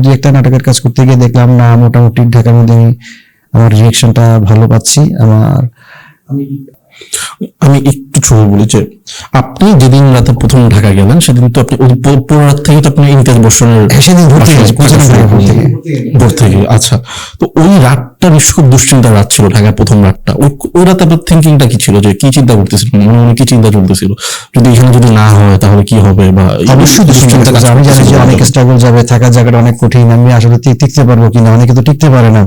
দুই একটা নাটকের কাজ করতে গিয়ে দেখলাম না মোটামুটি ঢাকার মধ্যে আমার রিয়েকশনটা ভালো পাচ্ছি। আমি একটু ছোট বলি যে আপনি যেদিন রাতে প্রথম ঢাকা গেলেন সেদিন তো আপনি ওই পুরো রাত থেকে তো আপনি ইমতিয়াজ বর্ষণের সেদিন ভোর থেকে ভোর থেকে। আচ্ছা, তো ওই রাতটা নিশ্চয় খুব দুশ্চিন্তার রাত ছিল, ঢাকার প্রথম রাতটা। ওই রাতে আপনার থিঙ্কিংটা কি ছিল, যে কি চিন্তা করতেছিল, মনে মনে কি চিন্তা চলতেছিল, যদি এখানে যদি না হয় তাহলে কি হবে? বা অবশ্যই দুশ্চিন্তা কাজ। আমি জানি যে অনেক স্ট্রাগল যাবে, থাকার জায়গাটা অনেক কঠিন, আমি আসলে টিকতে পারবো কিনা, অনেকে তো টিকতে পারে না।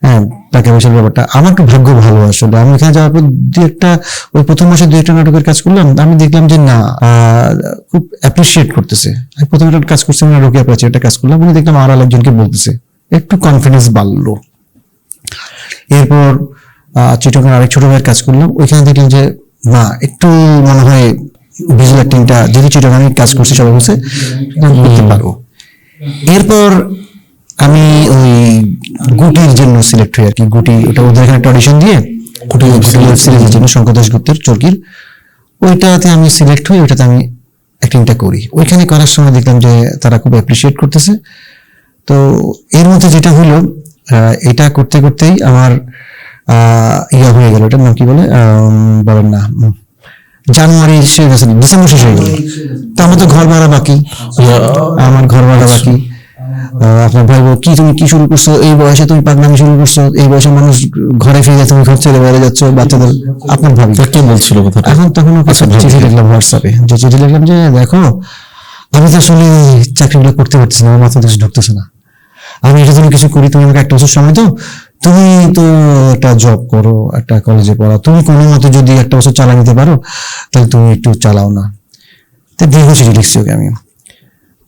হ্যাঁ, টাকা পয়সার ব্যাপারটা আমার একটু ভাগ্য ভালো আসলে। আমি এখানে যাওয়ার পর ওই প্রথম মাসে দুই একটা নাটকের কাজ করলাম, আমি দেখলাম যে না খুব অ্যাপ্রিসিয়েট করতেছে। আমি প্রথম একটা কাজ করছি, আমি রোকেয়া প্রাচীর একটা কাজ করলাম, উনি দেখলাম আর একজনকে বলতেছে, একটু কনফিডেন্স বাড়লো। এরপর চিটগাঁর আরেক ছোট ভাইয়ের কাজ করলাম, ওইখানে দেখলাম যে না একটু মনে হয় ভিজুয়াল অ্যাক্টিংটা যদি চিটগাঁয়ে কাজ করছি সবাই বলছে করতে পারবো। এরপর আমি ওই গুটির জন্য সিলেক্ট হই আর কি। গুটি ওটা ওদের এখানে একটা অডিশন দিয়ে গুটি সিরিজের জন্য শঙ্কর দাশগুপ্তের চরকির, ওইটাতে আমি সিলেক্ট হই, ওইটাতে আমি অ্যাক্টিংটা করি। ওইখানে করার সময় দেখলাম যে তারা খুব অ্যাপ্রিসিয়েট করতেছে। তো এর মধ্যে যেটা হলো, এটা করতে করতেই আমার ইয়া হয়ে গেল, এটার নাম কি বলে বলেন না, জানুয়ারি শেষ গেছে, ডিসেম্বর শেষ হয়ে গেল। তো আমার তো ঘর ভাড়া বাকি, আমার ঘর ভাড়া বাকি। আপনার ভাইবো কি তুমি কি শুরু করছো এই বয়সে, তুমি পাগলামি শুরু করছো এই বয়সে, মানুষ ঘরে ফিরে তুমি ঘর ছেড়ে বাইরে যাচ্ছ, বাচ্চাদের। আপনার ভাবি কে বলছিল কথাটা? এখন তখন চিঠি লিখলাম হোয়াটসঅ্যাপে, যে চিঠি লিখলাম যে দেখো আমি তো আসলে চাকরিগুলো করতে পারতেছি না, আমার মাথা কিছু ঢুকতেছে না, আমি এটা জন্য কিছু করি, তুমি আমাকে একটা বছর সময় দাও, তুমি তো একটা জব করো, একটা কলেজে পড়া, তুমি কোনো মতো যদি একটা বছর চালা নিতে পারো তাহলে তুমি একটু চালাও না। তো দীর্ঘ চিঠি লিখছি ওকে আমি।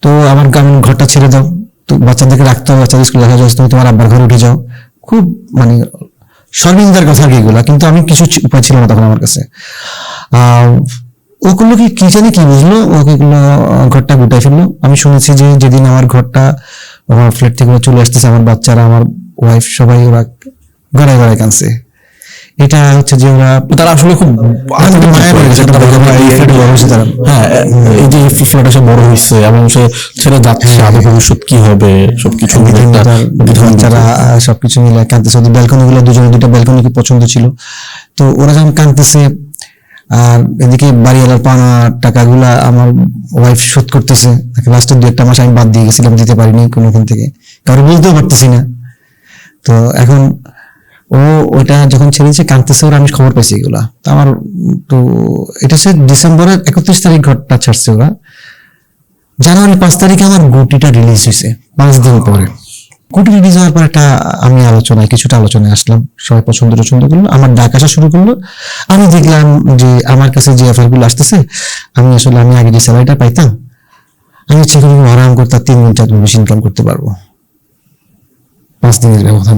তো আমার ঘরটা ছেড়ে দাও, তো বাচ্চাদেরকে রাখতে হবে, বাচ্চাদের স্কুলে রাখা যাচ্ছে, তুমি তোমার আব্বার ঘরে উঠে যাও। খুব মানে সর্বিন্দার কথা আর কি এগুলা, কিন্তু আমি কিছু উপায় ছিল না তখন আমার কাছে। ও করলো কি জানি কি বুঝলো, ওকে এগুলো ঘরটা গুটাই ফেললো। আমি শুনেছি যে যেদিন আমার ঘরটা আমার ফ্ল্যাট থেকে চলে আসতেছে, আমার বাচ্চারা আমার ওয়াইফ সবাই ওরা গড়ায় গড়ায় কাঁদছে। এটা হচ্ছে যে ওরা তারা আসলে খুব মায়া পড়ে গেছে, হ্যাঁ, এই যে ফ্ল্যাটে সে বড় হয়েছে এবং সে ছেড়ে যাচ্ছে, আগে ভবিষ্যৎ কি হবে সবকিছু বাচ্চারা সবকিছু মিলে কাঁদতেছে। ওদের ব্যালকনি গুলো দুজনে দুইটা ব্যালকনি খুব পছন্দ ছিল, তো ওরা যখন কাঁদতেছে, আর এদিকে বাড়িওয়ালার পাওনা টাকাগুলা আমার ওয়াইফ শোধ করতেছে। লাস্টের দু একটা মাস আমি বাদ দিয়ে গেছিলাম, দিতে পারিনি কোনোখান থেকে, কারো বলতেও পারতেছি না। তো এখন ও ওইটা যখন ছেড়েছে কাঁদতেছে, ওরা আমি খবর পাইছি এগুলা। তো আমার তো এটা হচ্ছে ডিসেম্বরের 31 তারিখ ঘরটা ছাড়ছে ওরা, জানুয়ারি 5 তারিখে আমার গুটিটা রিলিজ হয়েছে, 5 দিন পরে। গুটি রিলিজ হওয়ার পর আমি কিছুটা আলোচনায় আসলাম, সবাই পছন্দ করলো, আমার ডাক আসা শুরু করলো। আমি দেখলাম যে আমার কাছে যে অফার গুলো আসতেছে, আমি আগে যে স্যালারিটা পাইতাম, আমি ইচ্ছে করে আরাম করতে 3 গুণ 4 গুণ বেশি ইনকাম করতে পারবো 5 দিনের ব্যবধান।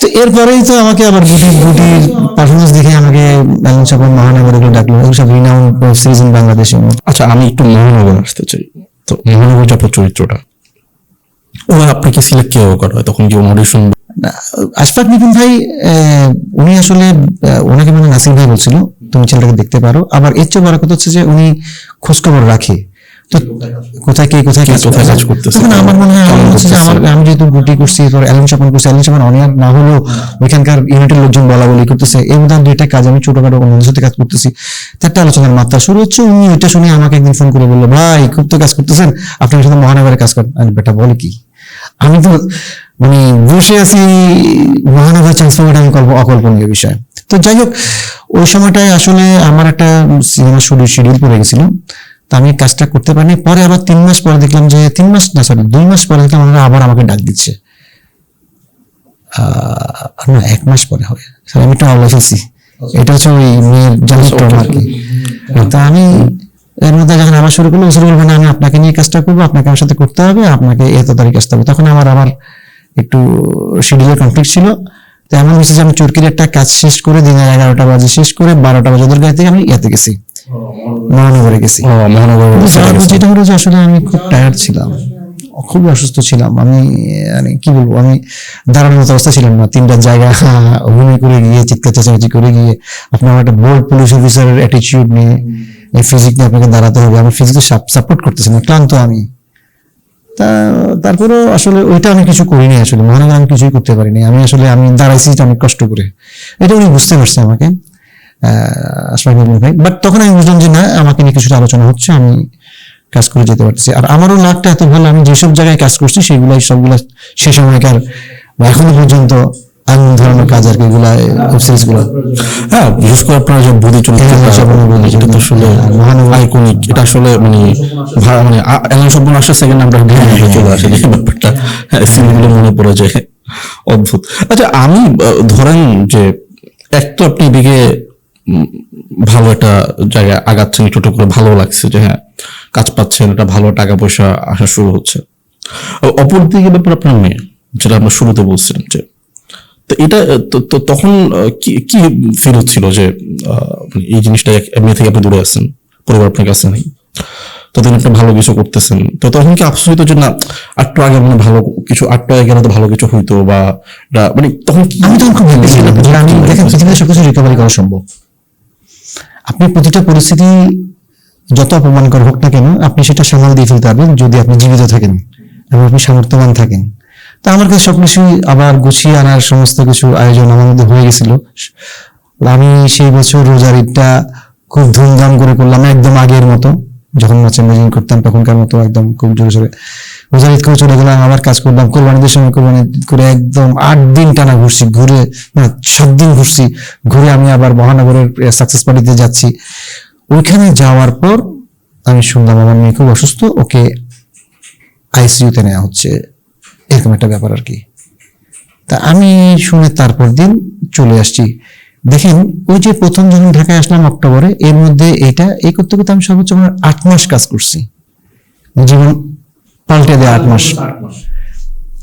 তো এরপরেই তো আমাকে আবার গুটির পারফরমেন্স দেখে আমাকে অ্যালেন চাপন, মহানগর এগুলো ডাকলো, এগুলো সব রিনাউন্ড সিরিজ ইন বাংলাদেশে। আচ্ছা, আমি একটু মহানগর আসতে চাই। তো মহানগর যে আপনার চরিত্রটা, ওরা আপনাকে সিলেক্ট কিভাবে করা হয়? তখন কি অডিশন? আশফাক নিপুণ ভাই, উনি আসলে ওনাকে মানে নাসির ভাই বলছিল তুমি ছেলেটাকে দেখতে পারো। আবার এর চেয়ে বড় কথা হচ্ছে যে উনি খোঁজখবর রাখে, তো কোথায় কাজ করতেছে। তখন আমার মনে হয় আমি যেহেতু গুটি করছি, অ্যালেন চাপন করছি, অ্যালেন চাপন অনিয়ার না হলেও ওইখানকার ইউনিটের লোকজন বলা বলি করতেছে, এর মধ্যে দুইটা কাজ আমি ছোটখাটো অন্যদের সাথে কাজ করতেছি, একটা আলোচনার মাত্রা শুরু হচ্ছে। উনি ওইটা শুনে আমাকে একদিন ফোন করে বললো, ভাই খুব তো কাজ করতেছেন, আপনার সাথে মহানগরে কাজ করেন। বেটা বলে কি, আমি তো মানে বসে আছি, মহানগর চান্স পাওয়াটা আমি অকল্পনীয় বিষয়। তো যাই হোক, ওই সময়টায় আসলে আমার একটা সিনেমা শিডিউল পড়ে গেছিল, তো আমি কাজটা করতে পারিনি। পরে আবার 3 মাস পরে দেখলাম যে 2 মাস পরে দেখলাম ওনারা আবার আমাকে ডাক দিচ্ছে। না 1 মাস পরে হবে, আমি একটু আওলা ফেলছি, এটা হচ্ছে ওই মেয়ের জানিস আর কি। তা আমি এর মধ্যে যখন আবার শুরু করলো, বলবো না আমি আপনাকে নিয়ে কাজটা করবো, আপনাকে আমার সাথে করতে হবে, আপনাকে এত তারিখ আসতে হবে। তখন আমার একটু শিডিউলের কনফ্লিক্ট ছিল। তো এমন হয়েছে যে আমি চরকির একটা কাজ শেষ করে দিনের 11টা বাজে শেষ করে 12টা বাজে ওদের গাড়ি থেকে আমি ইয়াতে গেছি, মহানগরে গেছি। যেটা হলো যে আসলে আমি খুব টায়ার্ড ছিলাম, খুব অসুস্থ ছিলাম। আমি মানে কি বলবো, আমি দাঁড়ানোর মতো অবস্থা ছিলাম না। 3টা জায়গা অভিনয় করে গিয়ে চিৎকার চেঁচামেচি করে গিয়ে আপনার একটা বোর্ড পুলিশ অফিসারের অ্যাটিটিউড নিয়ে এই ফিজিক নিয়ে আপনাকে দাঁড়াতে হবে, আমি ফিজিক্যালি সাপোর্ট করতেছি না, ক্লান্ত আমি। তারপরেও আসলে ওইটা আমি কিছু করিনি, আসলে মহানগর আমি কিছুই করতে পারিনি, আমি আসলে আমি দাঁড়াইছি অনেক কষ্ট করে, এটা উনি বুঝতে পারছে আমাকে, আশরাফুল ভাই। বাট তখন আমি বুঝলাম যে না, আমাকে নিয়ে কিছুটা আলোচনা হচ্ছে, আমি কাজ করে যেতে পারতেছি। আর আমারও লাকটা এত ভালো, আমি যেসব জায়গায় কাজ করছি সেগুলাই সবগুলা সে সময়কার বা এখনো পর্যন্ত এমন ধরনের কাজ আর কি, এগুলা ওয়েব সিরিজ গুলো। হ্যাঁ, বিশেষ করে আপনার যে বুদ্ধি চরিত্র, এটা তো আসলে আইকনিক, এটা আসলে মানে মানে এমন সব আসে সেকেন্ড আমরা চলে আসে এই ব্যাপারটা, সিনেমাগুলো মনে পড়ে যায়, অদ্ভুত। আচ্ছা, আমি ধরেন যে এক তো আপনি এদিকে ভালো একটা জায়গায় আগাচ্ছেন, ছোট করে ভালো লাগছে যে হ্যাঁ কাজ পাচ্ছেন, একটা ভালো টাকা পয়সা আসা শুরু হচ্ছে। অপরদিকে ব্যাপার আপনার মেয়ে, যেটা আমরা শুরুতে বলছিলাম, যে তো এটা তো তখন কি কি ফিল হচ্ছিল যে এই জিনিসটা এমনি থেকে আপনি দূরে আছেন, পরিবার আপনার কাছে নেই, ততদিন আপনি ভালো কিছু করতেছেন, তো তখন কি আফসোস হইতো যে না আরেকটু আগে মানে ভালো কিছু, আরেকটু আগে গেলে তো ভালো কিছু হইতো, বা মানে তখন আমি তখন খুব হ্যাপি ছিলাম যে আমি দেখেন পৃথিবীতে সবকিছু রিকভারি করা সম্ভব। আপনি প্রতিটা পরিস্থিতি যত অপমানকর হোক না কেন, আপনি সেটা সামাল দিয়ে ফেলতে পারবেন যদি আপনি জীবিত থাকেন এবং আপনি সামর্থ্যবান থাকেন। তা আমার কাছে সবকিছুই আবার গুছিয়ে আনার সমস্ত কিছু আয়োজন আমার মধ্যে হয়ে গেছিল। আমি সেই বছর রোজার ঈদটা খুব ধুমধাম করে করলাম, একদম আগের মতো, যখন মার্চেন্ডাইজিং করতাম তখনকার মতো একদম খুব জোরে সোরে রোজার ঈদ করে চলে গেলাম। আবার কাজ করলাম, কোরবানিদের সময় কোরবানি করে একদম 8 দিন টানা ঘুরছি, ঘুরে 7 দিন ঘুরছি, ঘুরে আমি আবার মহানগরের সাকসেস পার্টিতে যাচ্ছি। ওইখানে যাওয়ার পর আমি শুনলাম আমার মেয়ে খুব অসুস্থ, ওকে আইসিইউতে নেওয়া হচ্ছে, এরকম একটা ব্যাপার আর কি। তা আমি শুনে তারপর দিন চলে আসছি। দেখেন ওই যে প্রথম যখন ঢাকায় আসলাম অক্টোবরে, এর মধ্যে এই করতে করতে আমি সর্বোচ্চ 8 মাস কাজ করছি, জীবন পাল্টে দেয় 8 মাস।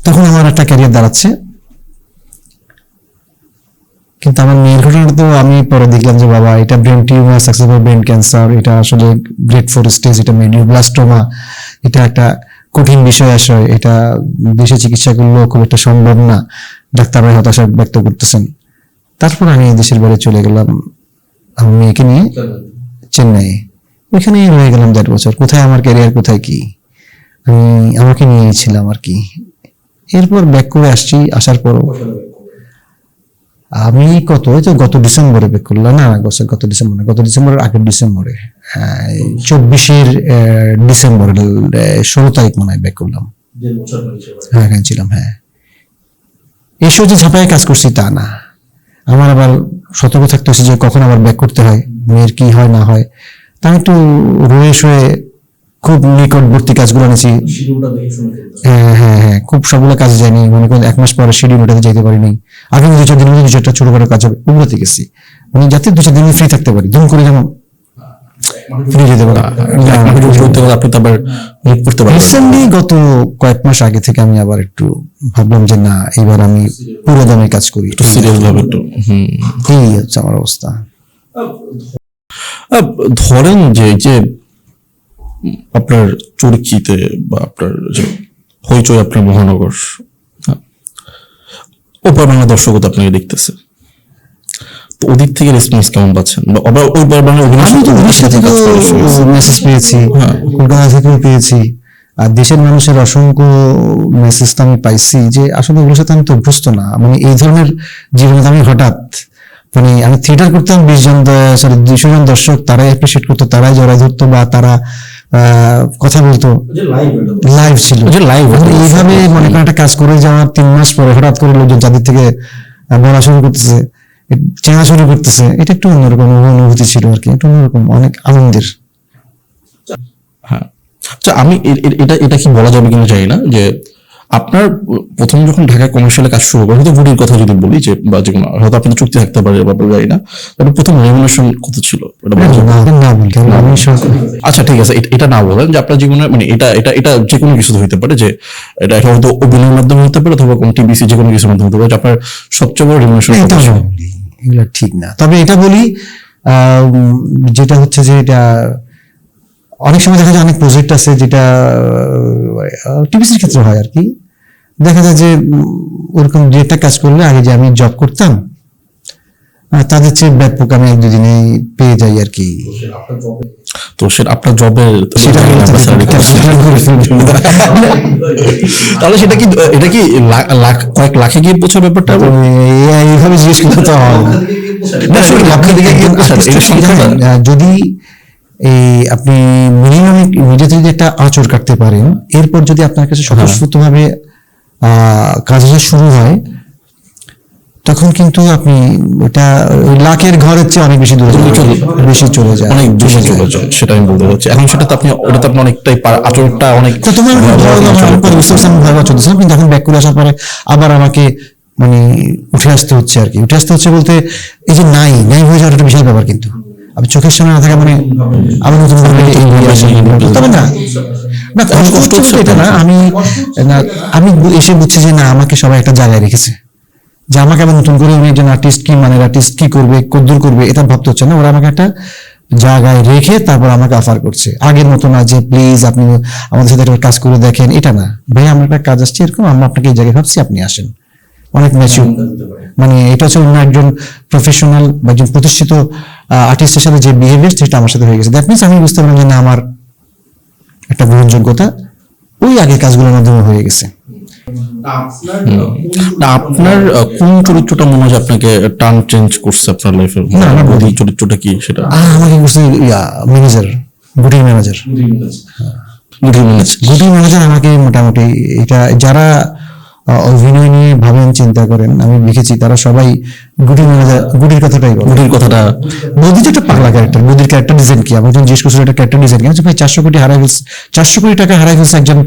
তখন আমার একটা ক্যারিয়ার দাঁড়াচ্ছে। কিন্তু আমার মেয়ের ঘটনাটা তো আমি পরে দেখলাম যে বাবা, এটা brain tumour, successful brain cancer, এটা আসলে গ্রেড 4 স্টেজ, এটা মেডিওব্লাস্টোমা, এটা একটা কঠিন বিষয় আশয়, এটা দেশে চিকিৎসা করলেও খুব একটা সম্ভব না, ডাক্তাররা হতাশা ব্যক্ত করতেছেন। তারপর আমি দেশের বাইরে চলে গেলাম আমার মেয়েকে নিয়ে চেন্নাই, ওইখানে রয়ে গেলাম 1.5 বছর। কোথায় আমার ক্যারিয়ার, কোথায় কি, আমি আমাকে নিয়েই ছিলাম আর কি। এরপর ব্যাক করে আসছি, আসার পর আমি গত ডিসেম্বরে ব্যাক করলাম, না গত ডিসেম্বর না, গত ডিসেম্বরের আগের ডিসেম্বরে, 24 ডিসেম্বর 16 তারিখ মনে হয় ব্যাক করলাম। হ্যাঁ এখানে ছিলাম। হ্যাঁ, এসব যে ঝাঁপায় কাজ করছি তা না, আমার আবার সতর্ক থাকতে হচ্ছে যে কখন আবার ব্যাক করতে হয়, মেয়ের কি হয় না হয়। তা একটু রয়ে শোয়ে খুব নিকটবর্তী কাজগুলো আনেছি। হ্যাঁ, খুব সবগুলো কাজে যায়নি, মনে করেন 1 মাস পরে শিডিউল ওটাতে যেতে পারিনি। আগামী 2-4 দিনের মধ্যে 2-4টা ছোটখাটো কাজ হবে, ওগুলোতে গেছি, মানে যাতে 2-4 দিন ফ্রি থাকতে পারি, ধুম করে যেমন ফ্রি যেতে পারি। আপনি তো আবার মুভ করতে পারেন। রিসেন্টলি গত কয়েক মাস আগে থেকে আমি আবার একটু ভাবলাম যে না, এবার আমি পুরো দমে কাজ করি, সিরিয়াস ভাবে একটু। এই হচ্ছে আমার অবস্থা। ধরেন যে এই যে আপনার চরকিতে বা আপনার যে হইচই, আপনার মহানগর, ওপার বাংলা দর্শকও তো আপনাকে দেখতেছে, তো ওদিক থেকে রেসপন্স কেমন পাচ্ছেন? বা ওই বাংলা আমি তো উড়িষ্যা থেকেও মেসেজ পেয়েছি, কলকাতা থেকেও পেয়েছি, আর দেশের মানুষের অসংখ্য মেসেজ তো আমি পাইছি যে আসলে ওগুলোর সাথে আমি তো অভ্যস্ত না, মানে এই ধরনের জীবনে আমি হঠাৎ, মানে আমি থিয়েটার করতাম 200 জন দর্শক, তারাই অ্যাপ্রিসিয়েট করতো, তারাই জড়াই ধরতো, বা তারা কথা বলতো, লাইভ ছিল, এইভাবে মনে করেন একটা কাজ করে যাওয়ার 3 মাস পরে হঠাৎ করে লোকজন যাদের থেকে বলা শুরু করতেছে, চেনা শুরু করতেছে, এটা একটু অন্যরকম অনুভূতি ছিল আর কি, একটু অন্যরকম, অনেক আনন্দের। হ্যাঁ, আচ্ছা, আমি এটা কি বলা যাবে কিনা জানি না, যে আপনার প্রথম যখন ঢাকা কমার্শিয়ালে কাজ শুরু করেন, হয়তো বুড়ির কথা যদি বলি, যে বা যে কোনো হয়তো আপনাদের চুক্তি থাকতে পারে বা জানি না, তারপর প্রথম রেমুনারেশন কত ছিল? আচ্ছা ঠিক আছে, এটা না বলেন যে আপনার জীবনে, মানে এটা যে কোনো কিছু হইতে পারে, যে এটা হয়তো অভিনয়ের মাধ্যমে হতে পারে অথবা কোনো টিভিসি যে কোনো কিছুর মাধ্যমে হতে পারে, যে আপনার সবচেয়ে বড় রেমুনারেশন এগুলো ঠিক না। তবে এটা বলি, যেটা হচ্ছে যে এটা অনেক সময় দেখা যায় অনেক প্রজেক্ট আছে যেটা টিভিসির ক্ষেত্রে হয় আর কি, দেখা যায় যে ওরকম 2-1টা কাজ করলে, আগে যে আমি জব করতাম তাদের চেয়ে ব্যাপক আমি 1-2 দিনে পেয়ে যাই আর কি। তো সেটা আপনার জবের সেটা আমি তাহলে সেটা কি এটা কি লাখ কয়েক লাখে গিয়ে পৌঁছার ব্যাপারটা? এইভাবে জিজ্ঞেস করতে হয় না, আসলে লাখের দিকে গিয়ে এটা সংখ্যাটা যদি এই আপনি মিনিমাম নিজে যদি একটা আঁচড় কাটতে পারেন, এরপর যদি আপনার কাছে স্বতঃস্ফূর্তভাবে কাজটা শুরু হয়, তখন কিন্তু আপনি ওটা ওই লাখের ঘরের চেয়ে অনেক বেশি দূরে বেশি চলে যায়, অনেক বেশি চলে যায়, সেটা আমি বলতে চাচ্ছি। এখন সেটা তো আপনি ওটা তো আপনি অনেকটাই আচরণটা অনেক তো তোমার ভয় চলতেছিলাম, কিন্তু এখন ব্যাক করে আসার পরে আবার আমাকে মানে উঠে আসতে হচ্ছে আর কি। উঠে আসতে হচ্ছে বলতে এই যে নাই হয়ে যাওয়ার একটা বিশাল ব্যাপার, কিন্তু আমি চোখের সামনে না থাকা মানে আবার নতুন ভাবে তবে না না কষ্ট হচ্ছে এটা না, আমি এসে বুঝছি যে না, আমাকে সবাই একটা জায়গায় রেখেছে, যে আমাকে আবার নতুন করে উনি একজন আর্টিস্ট কি করবে, কদ্দূর করবে, এটা ভাবতে হচ্ছে না। ওরা আমাকে একটা জায়গায় রেখে তারপর আমাকে অফার করছে। আগের মতো না যে প্লিজ আপনি আমাদের সাথে একটা কাজ করে দেখেন, এটা না ভাই, আমার একটা কাজ আসছে এরকম, আমরা আপনাকে এই জায়গায় ভাবছি, আপনি আসেন। অনেক ম্যাচিউর, মানে এটা হচ্ছে অন্য একজন প্রফেশনাল বা একজন প্রতিষ্ঠিত আর্টিস্টের সাথে যে বিহেভিয়ার, সেটা আমার সাথে হয়ে গেছে। দ্যাট মিনস আমি বুঝতে পারলাম যে না, আমার একটা গ্রহণযোগ্যতা ওই আগের কাজগুলোর মাধ্যমে হয়ে গেছে। আপনার কোন চরিত্রটা মনে হয় আপনাকে টার্ন চেঞ্জ করছে আপনার লাইফের? না, আমার এই চরিত্রটা কি সেটা? আমাকে করছে ম্যানেজার, গুটি ম্যানেজার। গুটি ম্যানেজার আমাকে মোটামুটি, এটা যারা অভিনয় নিয়ে ভাবেন, চিন্তা করেন, আমি লিখেছি, তারা সবাই গুটি ম্যানেজার, গুটির কথাটাই বলে। গুটির কথাটা বৌদি যে একটা পাগলা ক্যারেক্টার, বৌদির ক্যারেক্টার ডিজাইন কি? আমি যখন জিজ্ঞেস করছি একটা ক্যারেক্টার ডিজাইন কি, ভাই 400 কোটি হারাই ফেলছে, 400 কোটি টাকা হারাই ফেলছে একজন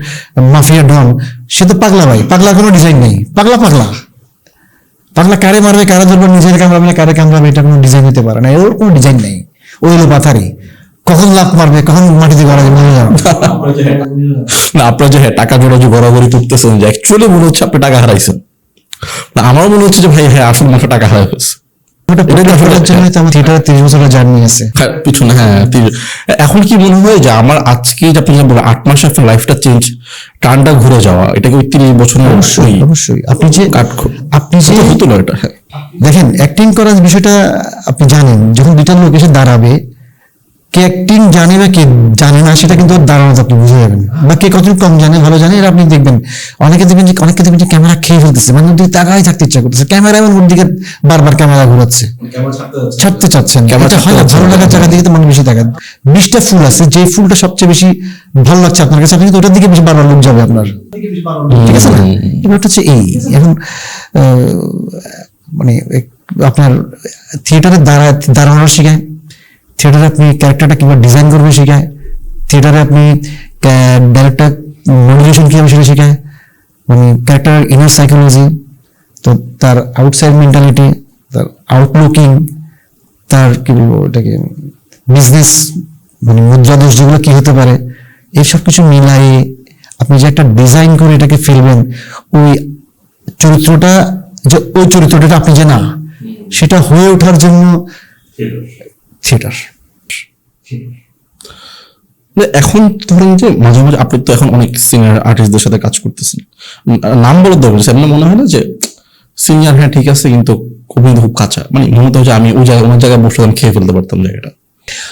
মাফিয়া ডন, সে তো পাগলা ভাই, পাগলা কোনো ডিজাইন নেই, পাগলা কারে মারবে, কারে ধরবে, নিজের কামড়াবে না কারে কামড়াবে, এটা কোনো ডিজাইন হতে পারে না, এর কোনো ডিজাইন নেই। ওই হলো পাথারি, কখন লাফ মারবে, কখন মাটিতে গড়া যাবে না। আপনার যে টাকা জোড়া যে গড়াগড়ি তুলতেছেন, যে অ্যাকচুয়ালি মনে হচ্ছে আপনি টাকা হারাইছেন না? আমারও মনে হচ্ছে যে ভাই হ্যাঁ, আসল মাঠে টাকা হারাই ফেলছে। পিছনে এখন কি মনে হয় যে আমার আজকে আপনি 8 মাসে আপনার লাইফটা চেঞ্জ, টানটা ঘুরে যাওয়া, এটাকে 30 বছর? অবশ্যই। আপনি যে হতো না এটা। দেখেন, অ্যাক্টিং করার বিষয়টা আপনি জানেন, যখন দুইটা লোক এসে দাঁড়াবে, কে অ্যাক্টিং জানে বা কে জানে না, সেটা কিন্তু দাঁড়ানোতে আপনি বুঝে যাবেন, বা কে কতটুকু কম জানে ভালো জানে, এরা আপনি দেখবেন। অনেকে দেখবেন যে ক্যামেরা খেয়ে ফেলতেছে, মানে ওর তাকাই থাকতে ইচ্ছা করতেছে, ক্যামেরা এমন ওর দিকে বারবার ক্যামেরা ঘুরাচ্ছে, ছাড়তে চাচ্ছেন। ক্যামেরা হয় না, ভালো লাগার জায়গা দিকে তো মনে বেশি তাকান। 20টা ফুল আছে, যে ফুলটা সবচেয়ে বেশি ভালো লাগছে আপনার কাছে, আপনি কিন্তু ওটার দিকে বেশি বারবার লোক যাবে আপনার, ঠিক আছে না? এবার হচ্ছে এই এখন মানে আপনার থিয়েটারে দাঁড়ানো শেখায়, থিয়েটারে আপনি ক্যারেক্টারটা কিভাবে ডিজাইন করবে শেখায়, থিয়েটারে আপনি ডাইরেক্টর মডুলেশন কিভাবে সেটা শেখায়, মানে ক্যারেক্টার ইনার সাইকোলজি, তো তার আউটসাইড মেন্টালিটি, তার আউটলুকিং, তার কি বলবো এটাকে বিজনেস, মানে মুদ্রা দোষ যেগুলো কি হতে পারে, এই সব কিছু মিলাই আপনি যে একটা ডিজাইন করে এটাকে ফেলবেন, ওই চরিত্রটা আপনি যে না, সেটা হয়ে ওঠার জন্য থিয়েটার। এখন ধরেন যে মাঝে মাঝে আপনি তো এখন অনেক সিনিয়র আর্টিস্টদের সাথে কাজ করতেছেন, নাম বলে দরকার, আপনার মনে হয় না যে সিনিয়র হ্যাঁ ঠিক আছে, কিন্তু খুব কাঁচা, মানে মনে হতো যে আমি ওই জায়গায় ওনার জায়গায় বসে আমি খেয়ে ফেলতে পারতাম জায়গাটা,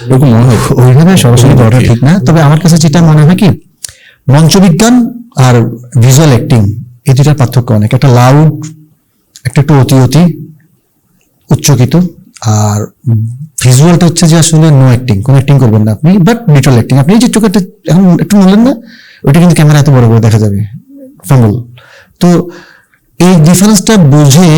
এরকম মনে হয়? ওইভাবে সরাসরি বলাটা ঠিক না, তবে আমার কাছে যেটা মনে হয় কি, মঞ্চবিজ্ঞান আর ভিজুয়াল অ্যাক্টিং, এই দুটার পার্থক্য অনেক। একটা লাউড, একটা একটু অতি উচ্চকিত, আর ভিজুয়ালটা হচ্ছে যে আসলে নো অ্যাক্টিং, কোনো অ্যাক্টিং করবেন না আপনি, বাট লিটল অ্যাক্টিং। আপনি যে চোখটা এখন একটু বললেন না, ওইটা কিন্তু ক্যামেরা এত বড় করে দেখা যাবে ফাঙ্গল। তো এই ডিফারেন্সটা বুঝে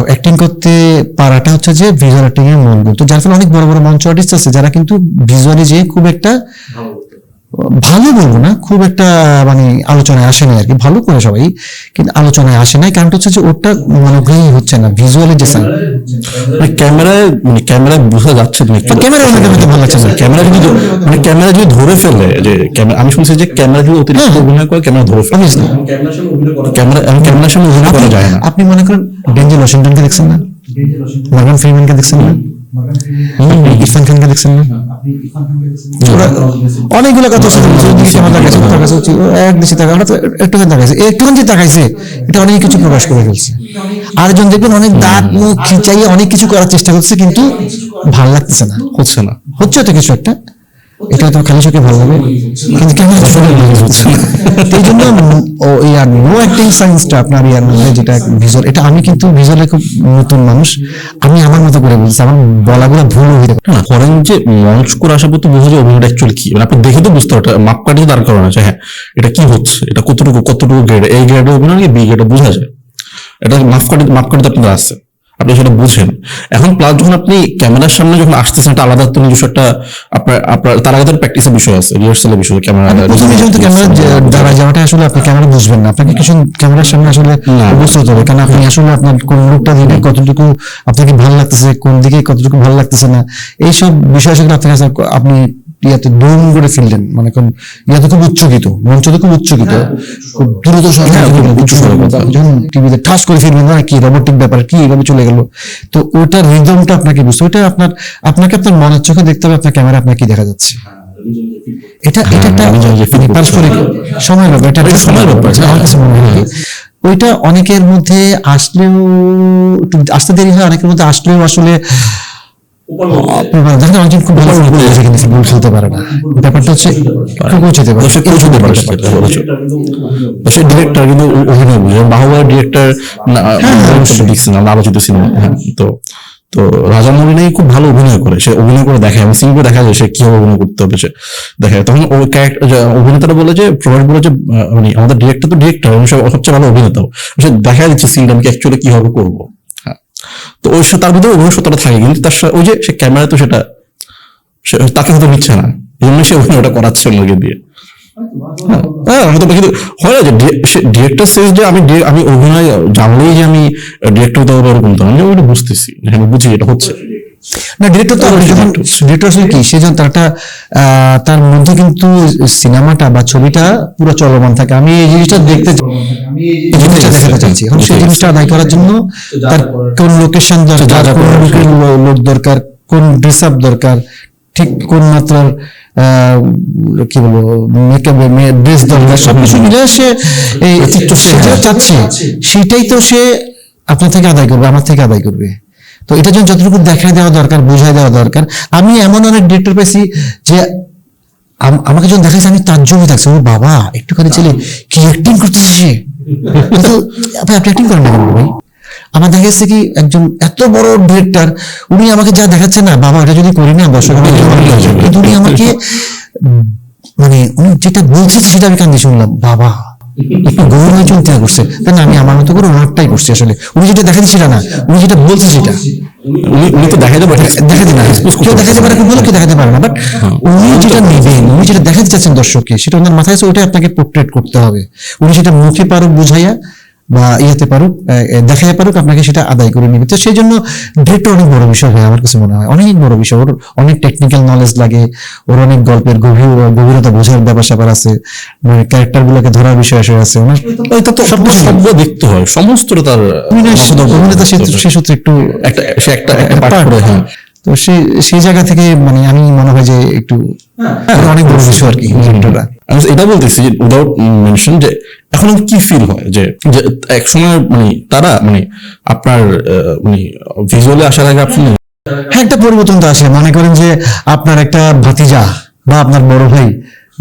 অ্যাক্টিং করতে পারাটা হচ্ছে যে ভিজুয়াল অ্যাক্টিং এর মূল গুণ। তো যার ফলে অনেক বড় বড় মঞ্চ আর্টিস্ট আছে যারা কিন্তু ভিজুয়ালি যে খুব একটা ভালো বলবো না, খুব একটা মানে আলোচনায় আসে না আর কি, ভালো করে সবাই, কিন্তু আলোচনায় আসে না, কারণটা হচ্ছে যে ওটা মনোগ্রাহী হচ্ছে না, ভিজুয়ালি যে ক্যামেরায় বোঝা যাচ্ছে না, ক্যামেরা ভালো লাগছে না। ক্যামেরা যদি ধরে ফেলে, যে আমি শুনছি যে ক্যামেরা যদি অতিরিক্ত অভিনয় করে, ক্যামেরা ধরে ফেলে, ক্যামেরার সামনে অভিনয় করা যায় না। আপনি মনে করেন ডেনজেল ওয়াশিংটনকে দেখছেন না, মর্গান ফ্রিম্যানকে দেখছেন না, ইরফান খানকে দেখছেন না? ওরা অনেকগুলো কথা ছিল, ওদিকে কেমন তাকাইছে, তাকাইছে হচ্ছে, ও এক দেশে তাকায়, ওরা তো একটুখানি তাকাইছে, একটুখানি যে তাকাইছে এটা অনেক কিছু প্রকাশ করে ফেলছে। আরেকজন দেখবেন অনেক দাঁত মুখ খিচাইয়ে অনেক কিছু করার চেষ্টা করছে, কিন্তু ভাল লাগতেছে না, হচ্ছে না। হচ্ছে তো কিছু একটা, এটা তো খালি চোখে ভালো লাগে, কিন্তু কেমন হচ্ছে না। এই জন্য নো অ্যাক্টিং সায়েন্সটা আপনার ইয়ার মধ্যে যেটা ভিজুয়াল, এটা আমি কিন্তু ভিজুয়ালে খুব নতুন মানুষ, আমি আমার মতো করে বলছি, আমার বলাগুলো ভুল হয়ে যাবে। না ফরেন যে মঞ্চ করে আসার পর তো বোঝা যায় অভিনয়টা অ্যাকচুয়ালি কি, মানে আপনি দেখে তো বুঝতে পারবেন, মাপকাঠি তো দাঁড় করানো আছে, হ্যাঁ এটা কি হচ্ছে, এটা কতটুকু গ্রেড, এই গ্রেডে অভিনয় বি গ্রেডে বোঝা যায়, এটা মাপকাঠি তো আপনার আছে, আপনি সেটা বুঝেন। এখন প্লাস যখন আপনি ক্যামেরার সামনে যখন আসতেছেন, একটা আলাদা তো নিজস্ব একটা আপনার তার আগে প্র্যাকটিসের বিষয় আছে, রিহার্সালের বিষয়, ক্যামেরা প্রথমে যেহেতু ক্যামেরা দ্বারা যাওয়াটা আসলে আপনি ক্যামেরা বুঝবেন না, আপনাকে কিছু ক্যামেরার সামনে আসলে বুঝতে হতে হবে, কারণ আপনি আসলে আপনার কোন লোকটা দিকে কতটুকু আপনাকে ভালো লাগতেছে, কোন দিকে কতটুকু ভালো লাগতেছে না, এইসব বিষয় সেগুলো আপনার কাছে আপনি ইয়াতে দুম করে ফেললেন, মানে কোন ইয়াতে খুব উচ্চকিত, মঞ্চ তো খুব উচ্চকিত, খুব দ্রুত যখন টিভিতে ঠাস করে ফিরবেন না, কি রোবোটিক ব্যাপার, কি এইভাবে চলে গেল, তো ওটার রিদমটা আপনাকে বুঝতে, ওটা আপনাকে আপনার মনের চোখে দেখতে হবে, আপনার ক্যামেরা আপনার কি দেখা যাচ্ছে, এটা একটা পারস্পরিক সময় ব্যাপার, এটা একটা সময় ব্যাপার, আমার কাছে মনে হয় ওইটা অনেকের মধ্যে আসলেও একটু আসতে দেরি হয়, অনেকের মধ্যে আসলেও আসলে দেখেন অনেকজন খুব ভালো কিন্তু ফুটবল খেলতে পারে না, ব্যাপারটা হচ্ছে পৌঁছতে পারে, সে ডিরেক্টর কিন্তু অভিনয় বুঝে, বাহুবলীর ডিরেক্টর দেখছেন আমরা আলোচিত সিনেমা, তো তো রাজা মরিনাই খুব ভালো অভিনয় করে, সে অভিনয় করে দেখায়, আমি সিনেমা দেখা যায় সে কিভাবে অভিনয় করতে হবে সে দেখায়, তখন ওই অভিনেতারা বলে যে প্রভাস বলে যে মানে আমাদের ডিরেক্টর তো ডিরেক্টর সবচেয়ে ভালো অভিনেতাও, সে দেখা দিচ্ছে সিনটা আমি অ্যাকচুয়ালি কিভাবে করবো, তো ওই তার ভিতরে অভিনয়তা থাকে, কিন্তু তার ওই যে সে ক্যামেরা তো সেটা তাকে হয়তো নিচ্ছে না, এই জন্য সে অভিনয়টা করাচ্ছে অন্যকে দিয়ে। হ্যাঁ হয়তো, কিন্তু হয় না যে ডিরেক্টর সেজ যে আমি অভিনয় জানলেই যে আমি ডিরেক্টর হতে হবে এরকম তো আমি ওইটা বুঝতেছি, আমি বুঝি এটা হচ্ছে না। ডিরেক্টর তো ডিরেক্টর আসলে কি, সে যখন তার মধ্যে কিন্তু সিনেমাটা বা ছবিটা পুরো চলমান থাকে, আমি এই জিনিসটা দেখাতে চাইছি, এখন সেই জিনিসটা আদায় করার জন্য তার কোন লোকেশন দরকার, কোন লোক দরকার, কোন ড্রেস আপ দরকার, ঠিক কোন মাত্রার কি বলবো মেকআপ ড্রেস দরকার, সবকিছু মিলে সে চাচ্ছে, সেটাই তো সে আপনার থেকে আদায় করবে, আমার থেকে আদায় করবে। তো এটা জন্য যতটুকু দেখাই দেওয়া দরকার, বোঝাই দেওয়া দরকার। আমি এমন অনেক ডিরেক্টর পাইছি যে আমাকে যখন দেখাইছে আমি তার জন্য থাকছি, ও বাবা একটুখানি ছেলে কি অ্যাক্টিং করতেছে সে, আপনি অ্যাক্টিং করেন না কেন ভাই? আমার দেখা যাচ্ছে কি একজন এত বড় ডিরেক্টর, উনি আমাকে যা দেখাচ্ছে না, বাবা এটা যদি করি না দর্শক, কিন্তু উনি আমাকে মানে উনি যেটা বলছে সেটা আমি কান্দি শুনলাম, বাবা একটু গৌরব চিন্তা করছে, তাই না? আমি আমার মতো করে ওনারটাই করছি, আসলে উনি যেটা দেখাচ্ছে সেটা না, উনি যেটা বলছে সেটা উনি তো দেখাতে পারে, দেখাতে না কেউ দেখাতে পারে, কেউ কেউ দেখাতে পারে না, বাট উনি যেটা নেবেন, উনি যেটা দেখাতে চাচ্ছেন দর্শককে, সেটা ওনার মাথায় আছে, ওইটাই আপনাকে পোর্ট্রেট করতে হবে। উনি সেটা মুখে পারুক বুঝাইয়া বা ইয়াতে পারুক, দেখাইয়া পারুক, আপনাকে সেটা আদায় করে নিবে। তো সেই জন্য ডিরেক্টর অনেক বড় বিষয় হয় আমার কাছে মনে হয়, অনেক বড় বিষয়, ওর অনেক টেকনিক্যাল নলেজ লাগে, ওর অনেক গল্পের গভীরতা বোঝার ব্যাপার স্যাপার আছে, মানে ক্যারেক্টার গুলোকে ধরার বিষয় আছে, ওনার সবগুলো দেখতে হয়, সমস্তটা তার অভিনেতা সে সূত্রে একটু একটা পার্ট করে। হ্যাঁ, তো সেই জায়গা থেকে মানে আমি মনে হয় যে একটু অনেক বড় বিষয় আর কি ডিরেক্টররা। আমি এটা বলতেছি যে উইদাউট মেনশন যে এখন কি ফিল হয় যে এক সময় মানে তারা মানে আপনার মানে ভিজুয়ালি আসার আগে আপনি হ্যাঁ একটা পরিবর্তন তো আসে, মনে করেন যে আপনার একটা ভাতিজা বা আপনার বড় ভাই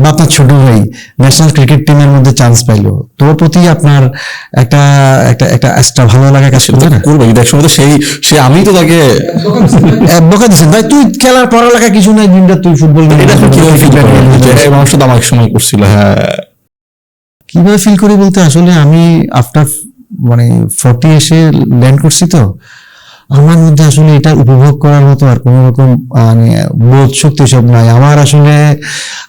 বা আপনার ছোট ভাই ন্যাশনাল ক্রিকেট টিমের মধ্যে চান্স পাইলো, তোর প্রতি আপনার একটা একটা একটা এক্সট্রা ভালো লাগা কাজ করবে না? করবে, কিন্তু একসময় সে আমি তো তাকে বকা দিচ্ছেন ভাই, তুই খেলার পড়ালেখা কিছু নাই, দিনটা তুই ফুটবল, এটা কিভাবে ফিল করে এই মানুষটা তো আমার সময় করছিল। হ্যাঁ, কিভাবে ফিল করি বলতে আসলে আমি আফটার মানে 40 এসে ল্যান্ড করছি, তো আমার মধ্যে আসলে এটা উপভোগ করার মতো আর কোন রকম মানে বোধ শক্তি সব নাই আমার। আসলে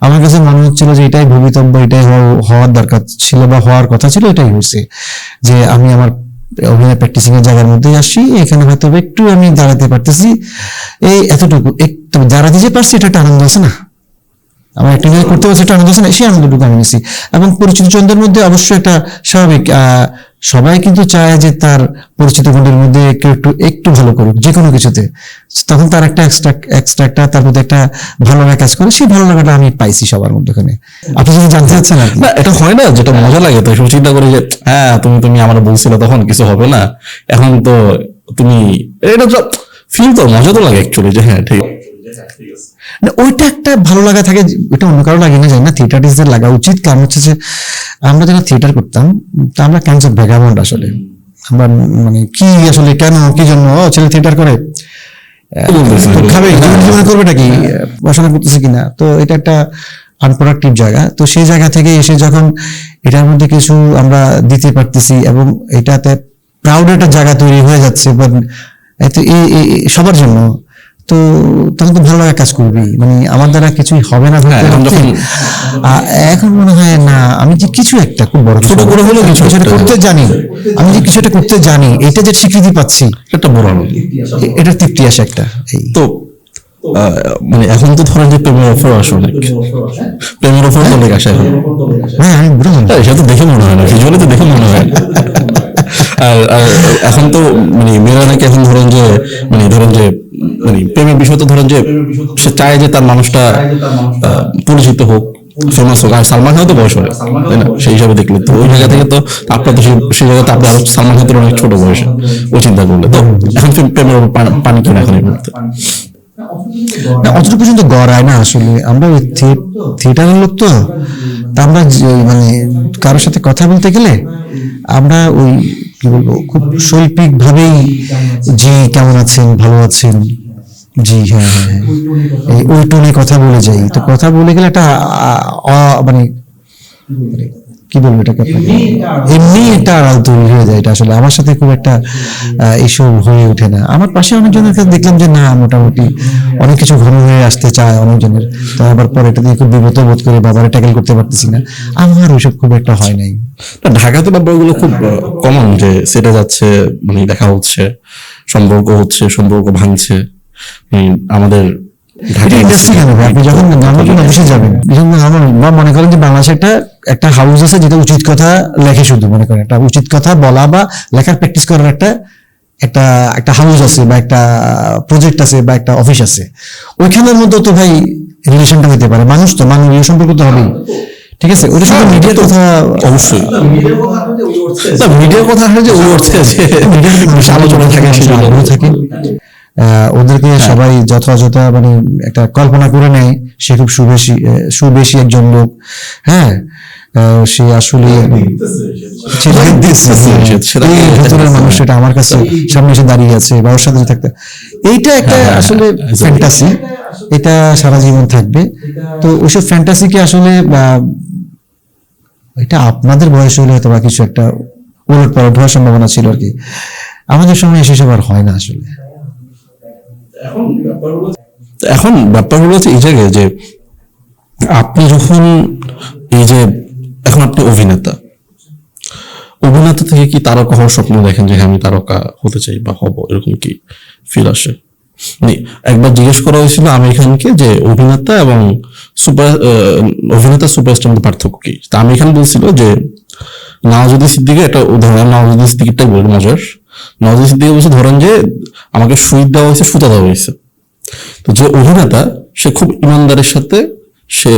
আমার কাছে মনে হচ্ছিল যে এটাই ভবিতব্য, এটাই হওয়ার দরকার ছিল বা হওয়ার কথা ছিল, এটাই হয়েছে যে আমি আমার অভিনয় প্র্যাকটিসিং এর জায়গার মধ্যেই আসছি, এখানে হয়তো একটু আমি দাঁড়াতে পারতেছি, এই এতটুকু একটু দাঁড়াতে যে পারছি, এটা একটা আনন্দ আছে না, আমার একটা জায়গায় করতে পারছি একটা আনন্দ আছে না, সেই আনন্দটুকু আমি নিছি। এবং পরিচিত জনদের মধ্যে অবশ্যই একটা স্বাভাবিক, সবাই কিন্তু চায় যে তার পরিচিত জনদের মধ্যে কেউ একটু একটু ভালো করুক যে কোনো কিছুতে, তখন তার একটা এক্সট্রা একটা তার মধ্যে একটা ভালো লাগা কাজ করে, সেই ভালো লাগাটা আমি পাইছি সবার মধ্যে ওখানে। আপনি যদি জানতে চাচ্ছেন আর কি। না এটা হয় না, যেটা মজা লাগে তো সব চিন্তা করি যে হ্যাঁ তুমি আমার বলছিলে তখন কিছু হবে না, এখন তো তুমি এটা ফিল তো মজা তো লাগে অ্যাকচুয়ালি যে হ্যাঁ ঠিক না, ওইটা একটা ভালো লাগা থাকে, ওইটা অন্য কারো লাগে না, জানি না, থিয়েটারিস্টদের লাগা উচিত। কারণ হচ্ছে যে আমরা যারা থিয়েটার করতাম তা আমরা ক্যান্সার ভ্যাগাবন্ড আসলে, আমরা মানে কি আসলে কেন কি জন্য ছেলে থিয়েটার করে বলতেছি। তো খাবে জীবনে করবে নাকি, পড়াশোনা করতেছে কিনা, তো এটা একটা আনপ্রোডাক্টিভ জায়গা। তো সেই জায়গা থেকে এসে যখন এটার মধ্যে কিছু আমরা দিতে পারতেছি এবং এটাতে প্রাউড একটা জায়গা তৈরি হয়ে যাচ্ছে সবার জন্য, তো তখন তো ভালো লাগা কাজ করবি, মানে আমার দ্বারা কিছুই হবে না হ্যাঁ, এখন যখন- এখন মনে হয় না আমি যে কিছু একটা খুব বড় ছোট করে হলেও কিছু সেটা একটা। করতে জানি, আমি যে কিছু একটা করতে জানি, এটা যে স্বীকৃতি পাচ্ছি, একটা বড় আনন্দ। এটা তৃপ্তি আসে একটা। এই তো মানে এখন তো ধরেন যে প্রেমের অফার আসে অনেক, প্রেমের অফার অনেক আসে এখন। হ্যাঁ আমি বুঝলাম। হ্যাঁ, সেটা তো দেখে মনে হয় না, ভিজুয়ালি তো দেখে মনে হয় না। আর এখন তো মানে মেয়েরা নাকি এখন ধরেন যে মানে প্রেমের বিষয় তো ধরেন যে সে চায় যে তার মানুষটা পরিচিত হোক, ফেমাস হোক। আর সালমান খান তো বয়স হয় তাই না, সেই হিসাবে দেখলে তো ওই জায়গা থেকে তো আপনার তো সেই জায়গাতে আপনি আরো সালমান খানের অনেক ছোট বয়সে ও চিন্তা করলে তো এখন প্রেমের পানি কিনা এখন এই মুহূর্তে। না, অতটুকু পর্যন্ত গড়ায় না আসলে, আমরা ওই থিয়েটারের লোক তো, তা আমরা মানে কারোর সাথে কথা বলতে গেলে আমরা ওই কি বলবো খুব শৈল্পিক ভাবেই, জি কেমন আছেন, ভালো আছেন, জি হ্যাঁ হ্যাঁ হ্যাঁ, ওই টোনে কথা বলে যাই। তো কথা বলে গেলে একটা মানে কি বলবো এটাকে আপনাকে, এমনি একটা আড়াল তৈরি হয়ে যায়। এটা আসলে আমার সাথে খুব একটা এইসব হয়ে ওঠে না। আমার পাশে অনেকজনের কাছে দেখলাম যে না, মোটামুটি অনেক কিছু ঘন হয়ে আসতে চায় অনেকজনের, তো আবার পরে এটা দিয়ে খুব বিব্রত বোধ করে বাবারে ট্যাকেল করতে পারতেছি না। আমার ওইসব খুব একটা হয় নাই। না, ঢাকাতে ব্যাপারগুলো খুব কমন যে সেটা যাচ্ছে, মানে দেখা হচ্ছে, সম্পর্ক হচ্ছে, সম্পর্ক ভাঙছে। আমাদের এটা ইন্ডাস্ট্রি কেন ভাই? আপনি যখন নর্মাল অফিসে যাবেন, বা মনে করেন যে বাংলাদেশে একটা হাউস আছে যেটা উচিত কথা লেখে, শুধু মনে করেন একটা উচিত কথা বলা বা লেখার প্র্যাকটিস করার একটা একটা একটা হাউস আছে বা একটা প্রজেক্ট আছে বা একটা অফিস আছে, ওইখানের মধ্যে তো ভাই রিলেশনটা হতে পারে, মানুষ তো মানবীয় সম্পর্ক তো হবেই, ঠিক আছে? ওটা শুধু মিডিয়ার কথা অবশ্যই মিডিয়ার কথা আসলে যে ওই অর্থে যে আলোচনা থাকে সেটা আগ্রহ থাকে, ওদেরকে সবাই যথাযথ মানে একটা কল্পনা করে নেয় সে খুব সুবেশী একজন লোক, হ্যাঁ সে আসলে ভেতরের মানুষ, সেটা আমার কাছে সামনে এসে দাঁড়িয়ে আছে বা ওর সাথে থাকতে, এইটা একটা আসলে ফ্যান্টাসি, এটা সারা জীবন থাকবে। তো ওইসব ফ্যান্টাসিকে আসলে এটা আপনাদের বয়স হলে হয়তো বা কিছু একটা উলট পালট হওয়ার সম্ভাবনা ছিল আর কি, আমাদের সময় সেসব আর হয় না আসলে। এখন ব্যাপার হলো এই জায়গায় যে আপনি যখন এই যে এখন আপনি অভিনেতা থেকে কি তারকা হওয়ার স্বপ্ন দেখেন যে হ্যাঁ আমি তারকা হতে চাই বা হব, এরকম কি ফিল আসে? মানে একবার জিজ্ঞেস করা হয়েছিল আমির খানকে যে অভিনেতা এবং সুপারস্টার মধ্যে পার্থক্য কি, তা আমির খান বলছিল যে নওয়াজুদ্দিন সিদ্দিকের একটা উদাহরণ, নওয়াজুদ্দিন সিদ্দিকটাই বলি মজার, নওয়াজুদ্দিন সিদ্দিক বলছে ধরেন যে আমাকে সুই দেওয়া হয়েছে, সুতা দেওয়া হয়েছে, তো যে অভিনেতা সে খুব ইমানদারের সাথে সে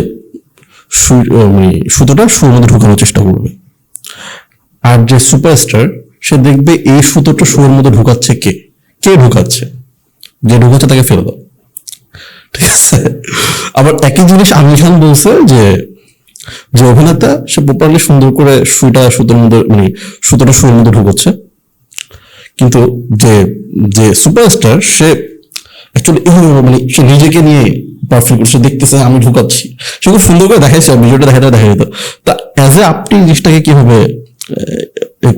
সুতোটা সুর মধ্যে ঢুকানোর চেষ্টা করবে, আর যে সুপারস্টার সে দেখবে এই সুতোটা সুরের মধ্যে ঢুকাচ্ছে কে ঢুকাচ্ছে, যে ঢুকাচ্ছে তাকে ফেলে দাও, ঠিক আছে? আবার একই জিনিস আমির খান বলছে যে অভিনেতা সে প্রপারলি সুন্দর করে সুতোর মধ্যে মানে সুতোটা সুরের মধ্যে ঢুকাচ্ছে, কিন্তু যে সুপারস্টার সে অ্যাকচুয়ালি মানে সে নিজেকে নিয়ে পারফেক্ট, সে দেখতেছে আমি ঢুকাচ্ছি, সে খুব সুন্দর করে দেখাইছে, ভিডিওটা দেখা যেত। তা অ্যাজ এ আপনি জিনিসটাকে কিভাবে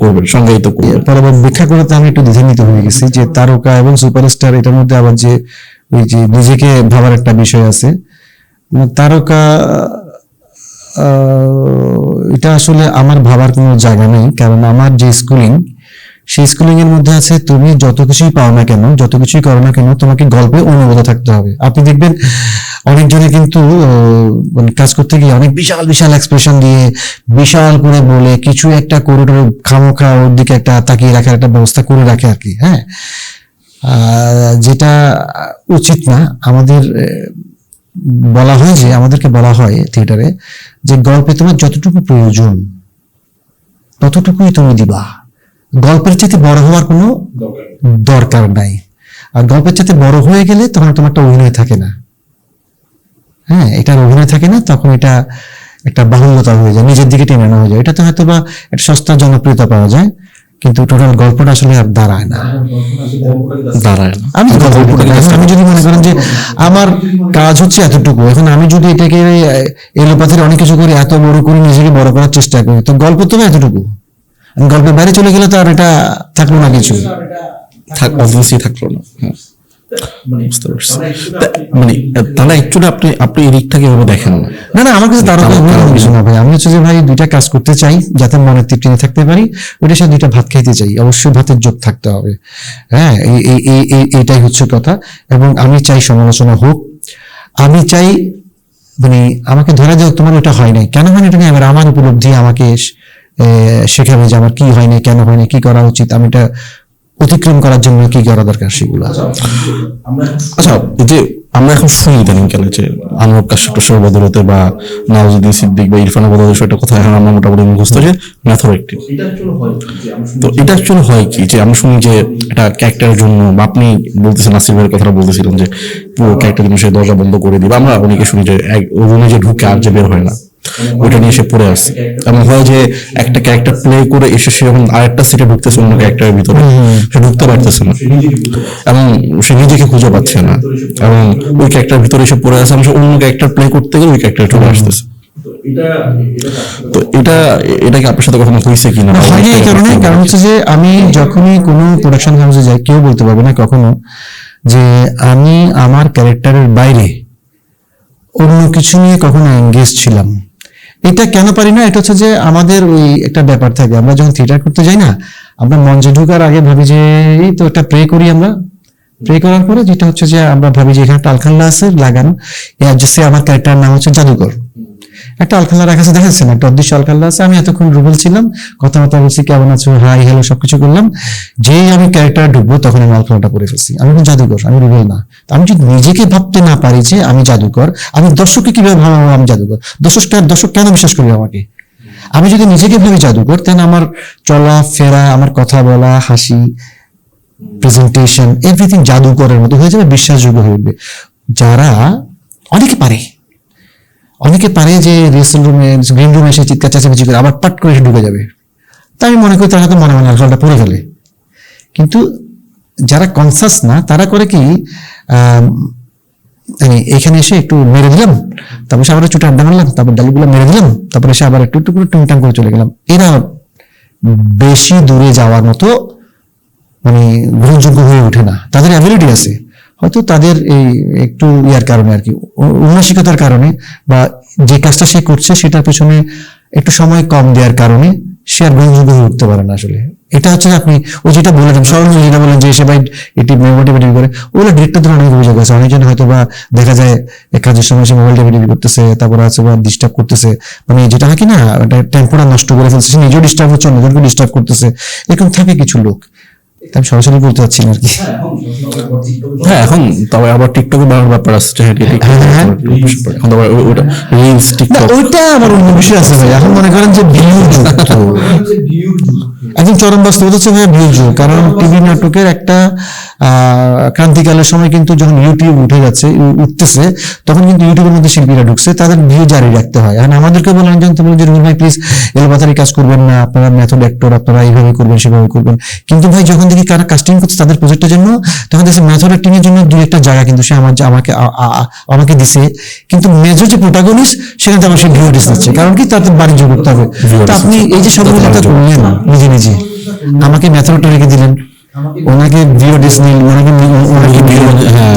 করবেন, সংজ্ঞায়িত করবেন? পরবর্তী ব্যাখ্যা করতে আমি একটু দ্বিধান্বিত হয়ে গেছি যে তারকা এবং সুপারস্টার, এটার মধ্যে আবার যে ওই যে নিজেকে ভাবার একটা বিষয় আছে। তারকা এটা আসলে আমার ভাবার কোনো জায়গা নেই, কারণ আমার যে স্কুলিং, সেই স্কুলিং এর মধ্যে আছে তুমি যত কিছুই পাও না কেন, যত কিছুই করো না কেন, তোমাকে গল্পে অনুভূত থাকতে হবে। আপনি দেখবেন অনেকজনে কিন্তু মানে কাজ করতে গিয়ে অনেক বিশাল বিশাল এক্সপ্রেশন দিয়ে বিশাল করে বলে কিছু একটা করে ওটা খামোখা ওর দিকে একটা তাকিয়ে রাখার একটা ব্যবস্থা করে রাখে আর কি, হ্যাঁ। যেটা উচিত না। আমাদের বলা হয় যে, আমাদেরকে বলা হয় থিয়েটারে যে গল্পে তোমার যতটুকু প্রয়োজন ততটুকুই তুমি দিবা, গল্পের চাইতে বড় হওয়ার কোনো দরকার নাই। আর গল্পের চাইতে বড় হয়ে গেলে তখন তোমারটা অভিনয় থাকে না, হ্যাঁ, এটার অভিনয় থাকে না, তখন এটা একটা বাহুল্যতা হয়ে যায়, নিজের দিকে টেনে আনা হয়ে যায়। এটাতে হয়তো বা একটা সস্তা জনপ্রিয়তা পাওয়া যায়, কিন্তু টোটাল গল্পটা আসলে আর দাঁড়ায় না। আমি আমি যদি মনে করেন যে আমার কাজ হচ্ছে এতটুকু, এখন আমি যদি এটাকে এলোপাথারি অনেক কিছু করে এত বড় করে নিজেকে বড় করার চেষ্টা করি, তো গল্প তো এতটুকু, গল্পের বাইরে চলে গেলে তো আর এটা থাকলো না কিছু, অবভিয়াসলি থাকলো না। বুঝতে পারছি। মানে তাহলে অ্যাকচুয়ালি আপনি এই দিকটাকে এভাবে দেখেন না? না না, আমার কাছে তার কিছু না ভাই। আমি হচ্ছে যে ভাই দুইটা কাজ করতে চাই যাতে মনের তৃপ্তি নিয়ে থাকতে পারি, ওইটার সাথে দুইটা ভাত খাইতে চাই, অবশ্যই ভাতের যোগ থাকতে হবে, হ্যাঁ, এইটাই হচ্ছে কথা। এবং আমি চাই সমালোচনা হোক, আমি চাই মানে আমাকে ধরা যাক তোমার ওটা হয় নাই, কেন হয় না এটা নিয়ে আমার উপলব্ধি আমাকে শেখাবে যে আমার কি হয় নাই, কেন হয় নাই, কি করা উচিত, আমি এটা অতিক্রম করার জন্য কি করা দরকার সেগুলো। আচ্ছা, যে আমরা এখন শুনি ইদানিং কেন যে আনোয়ার কাশ্যপের বদলতে বা নওয়াজুদ্দিন সিদ্দিক বা ইরফানের বদলতে একটা কথা এখন আমরা মোটামুটি মুখস্থ যে ম্যাথোরেক্টিভ। তো এটা অ্যাকচুয়ালি হয় কি যে আমরা শুনি যে এটা ক্যারেক্টারের জন্য, বা আপনি বলতেছেন নাসির ভাইয়ের কথাটা বলতেছিলেন যে পুরো ক্যারেক্টার জন্য সে দরজা বন্ধ করে দিবে। আমরা অনেকে শুনি যে রুমে যে ঢুকে আর যে বের হয় না, ওইটা নিয়ে সে পড়ে আসছে। এমন হয় যে একটা ক্যারেক্টার প্লে করে এসে সে যখন আরেকটা সিটে ঢুকতেছে অন্য ক্যারেক্টারের ভিতরে, সে ঢুকতে পারতেছে না এবং সে নিজেকে খুঁজে পাচ্ছে না, এবং ওই ক্যারেক্টার ভিতরে এসে পড়ে আছে, সে অন্য ক্যারেক্টার প্লে করতে গেলে ওই ক্যারেক্টার চলে আসতেছে। তো এটা কি আপনার সাথে কখনো হয়েছে কিনা? হয়নি এই কারণে, কারণ হচ্ছে যে আমি যখনই কোনো প্রোডাকশন হাউসে যাই, কেউ বলতে পারবে না কখনো যে আমি আমার ক্যারেক্টারের বাইরে অন্য কিছু নিয়ে কখনো এঙ্গেজ ছিলাম। এটা কেন পারি না, এটা হচ্ছে যে আমাদের ওই একটা ব্যাপার থাকে, আমরা যখন থিয়েটার করতে যাই না, আমরা মঞ্চে ঢোকার আগে ভাবি যে এই তো একটা প্রে করি, আমরা প্রে করার পরে যেটা হচ্ছে যে আমরা ভাবি যে এখানে একটা আলখাল্লা আছে লাগানো, আমার ক্যারেক্টারের নাম হচ্ছে জাদুকর, একটা আলখাল্লা রাখা আছে, দেখা যাচ্ছে না, একটা অদৃশ্য আলখাল্লা আছে, আমি এতক্ষণ রুবেল ছিলাম, কথাবার্তা বলছি, কেমন আছো, হাই হ্যালো সবকিছু করলাম, যেই আমি ক্যারেক্টারে ঢুকবো তখন আমি আলখাল্লাটা করে ফেলছি, আমি এখন জাদুকর, আমি রুবেল না। আমি যদি নিজেকে ভাবতে না পারি যে আমি জাদুকর, আমি দর্শককে কিভাবে ভাববো আমি জাদুকর? দর্শক কেন বিশ্বাস করবে আমাকে? আমি যদি নিজেকে ভাবি জাদুকর, তাহলে আমার চলা ফেরা, আমার কথা বলা, হাসি, প্রেজেন্টেশন, এভরিথিং জাদুকরের মতো হয়ে যাবে, বিশ্বাসযোগ্য হয়ে উঠবে। যারা অনেকে পারে যে রিহার্সাল রুমে, গ্রিন রুমে এসে চিৎকার চেঁচামেচি করে আবার পাট করে এসে ঢুকে যাবে, তাই আমি মনে করি তারা হয়তো মনে মনে আলখাল্লাটা পড়ে ফেলে। কিন্তু যারা কনসাস না, তারা করে কি এখানে এসে একটু মেরে দিলাম, তারপর সে আবার চুটে আড্ডা মারলাম, তারপর ডালগুলো মেরে দিলাম, তারপরে এসে আবার একটু করে টুংটাং করে চলে গেলাম। এরা বেশি দূরে যাওয়ার মতো মানে গ্রহণযোগ্য হয়ে ওঠে না। তাদের অ্যাবিলিটি আছে, হয়তো তাদের এই একটু ইয়ার কারণে আর কি, উন্নসিকতার কারণে, বা যে কাজটা সে করছে সেটার পেছনে একটু সময় কম দেওয়ার কারণে সে আর গ্রহণযোগ্য হয়ে উঠতে পারে না। আসলে এটা হচ্ছে আপনি ও যেটা বলেছেন, স্মরণ যেটা বলেন যে সে ভাই এটি মোটিভেটিভ করে, ওগুলো ডিরেক্টর ধরে অনেক অভিযোগ আছে। অনেকজন হয়তো বা দেখা যায় কাজের সময় সে মোবাইল টিভি করতেছে, তারপর আছে বা ডিস্টার্ব করতেছে, মানে যেটা হয় কি না, টেম্পোটা নষ্ট করে ফেলছে, সে নিজেও ডিস্টার্ব হচ্ছে, অন্যজনকে ডিস্টার্ব করতেছে, এরকম থাকে কিছু লোক। আমি সরাসরি বলতে চাচ্ছি না আর কি। হ্যাঁ, এখন তবে আবার টিকটকে বানানোর ব্যাপার আছে, এখন তবে ওটা রিলস টিকটক, ওইটা আমার অন্য বিষয় আছে ভাই। এখন মনে করেন যে ভিউ যুক্ত একদম চরম বাস্তবতা হচ্ছে ভাই ভিউ যুগ। কারণ টিভি নাটকের একটা ক্রান্তিকালের সময় কিন্তু যখন ইউটিউব উঠতেছে, তখন কিন্তু ইউটিউবের মধ্যে শিল্পীরা ঢুকছে, তাদের ভিউ জারি রাখতে হয়। আর আমাদেরকে বলেন জানতে বলেন যে রুবেল ভাই প্লিজ এলোপাতারি কাজ করবেন না, আপনারা মেথড অ্যাক্টর, আপনারা এইভাবে করবেন সেভাবে করবেন। কিন্তু ভাই যখন দেখি কারা কাস্টিং করছে তাদের প্রজেক্টের জন্য, তখন দেখছি মেথড অ্যাক্টিং এর জন্য দুই একটা জায়গা কিন্তু সে আমাকে দিছে, কিন্তু মেজর যে প্রোটাগনিস্ট সেখানে আমার সে ভিউ ডিস দিচ্ছে। কারণ কি, তাদের বাণিজ্য করতে হবে। তো আপনি এই যে সবগুলো করলেন নিজে নিজে, আমাকে মেথডটা রেখে দিলেন, ওনাকে ভিউ ডিস নিলেন, ওনাকে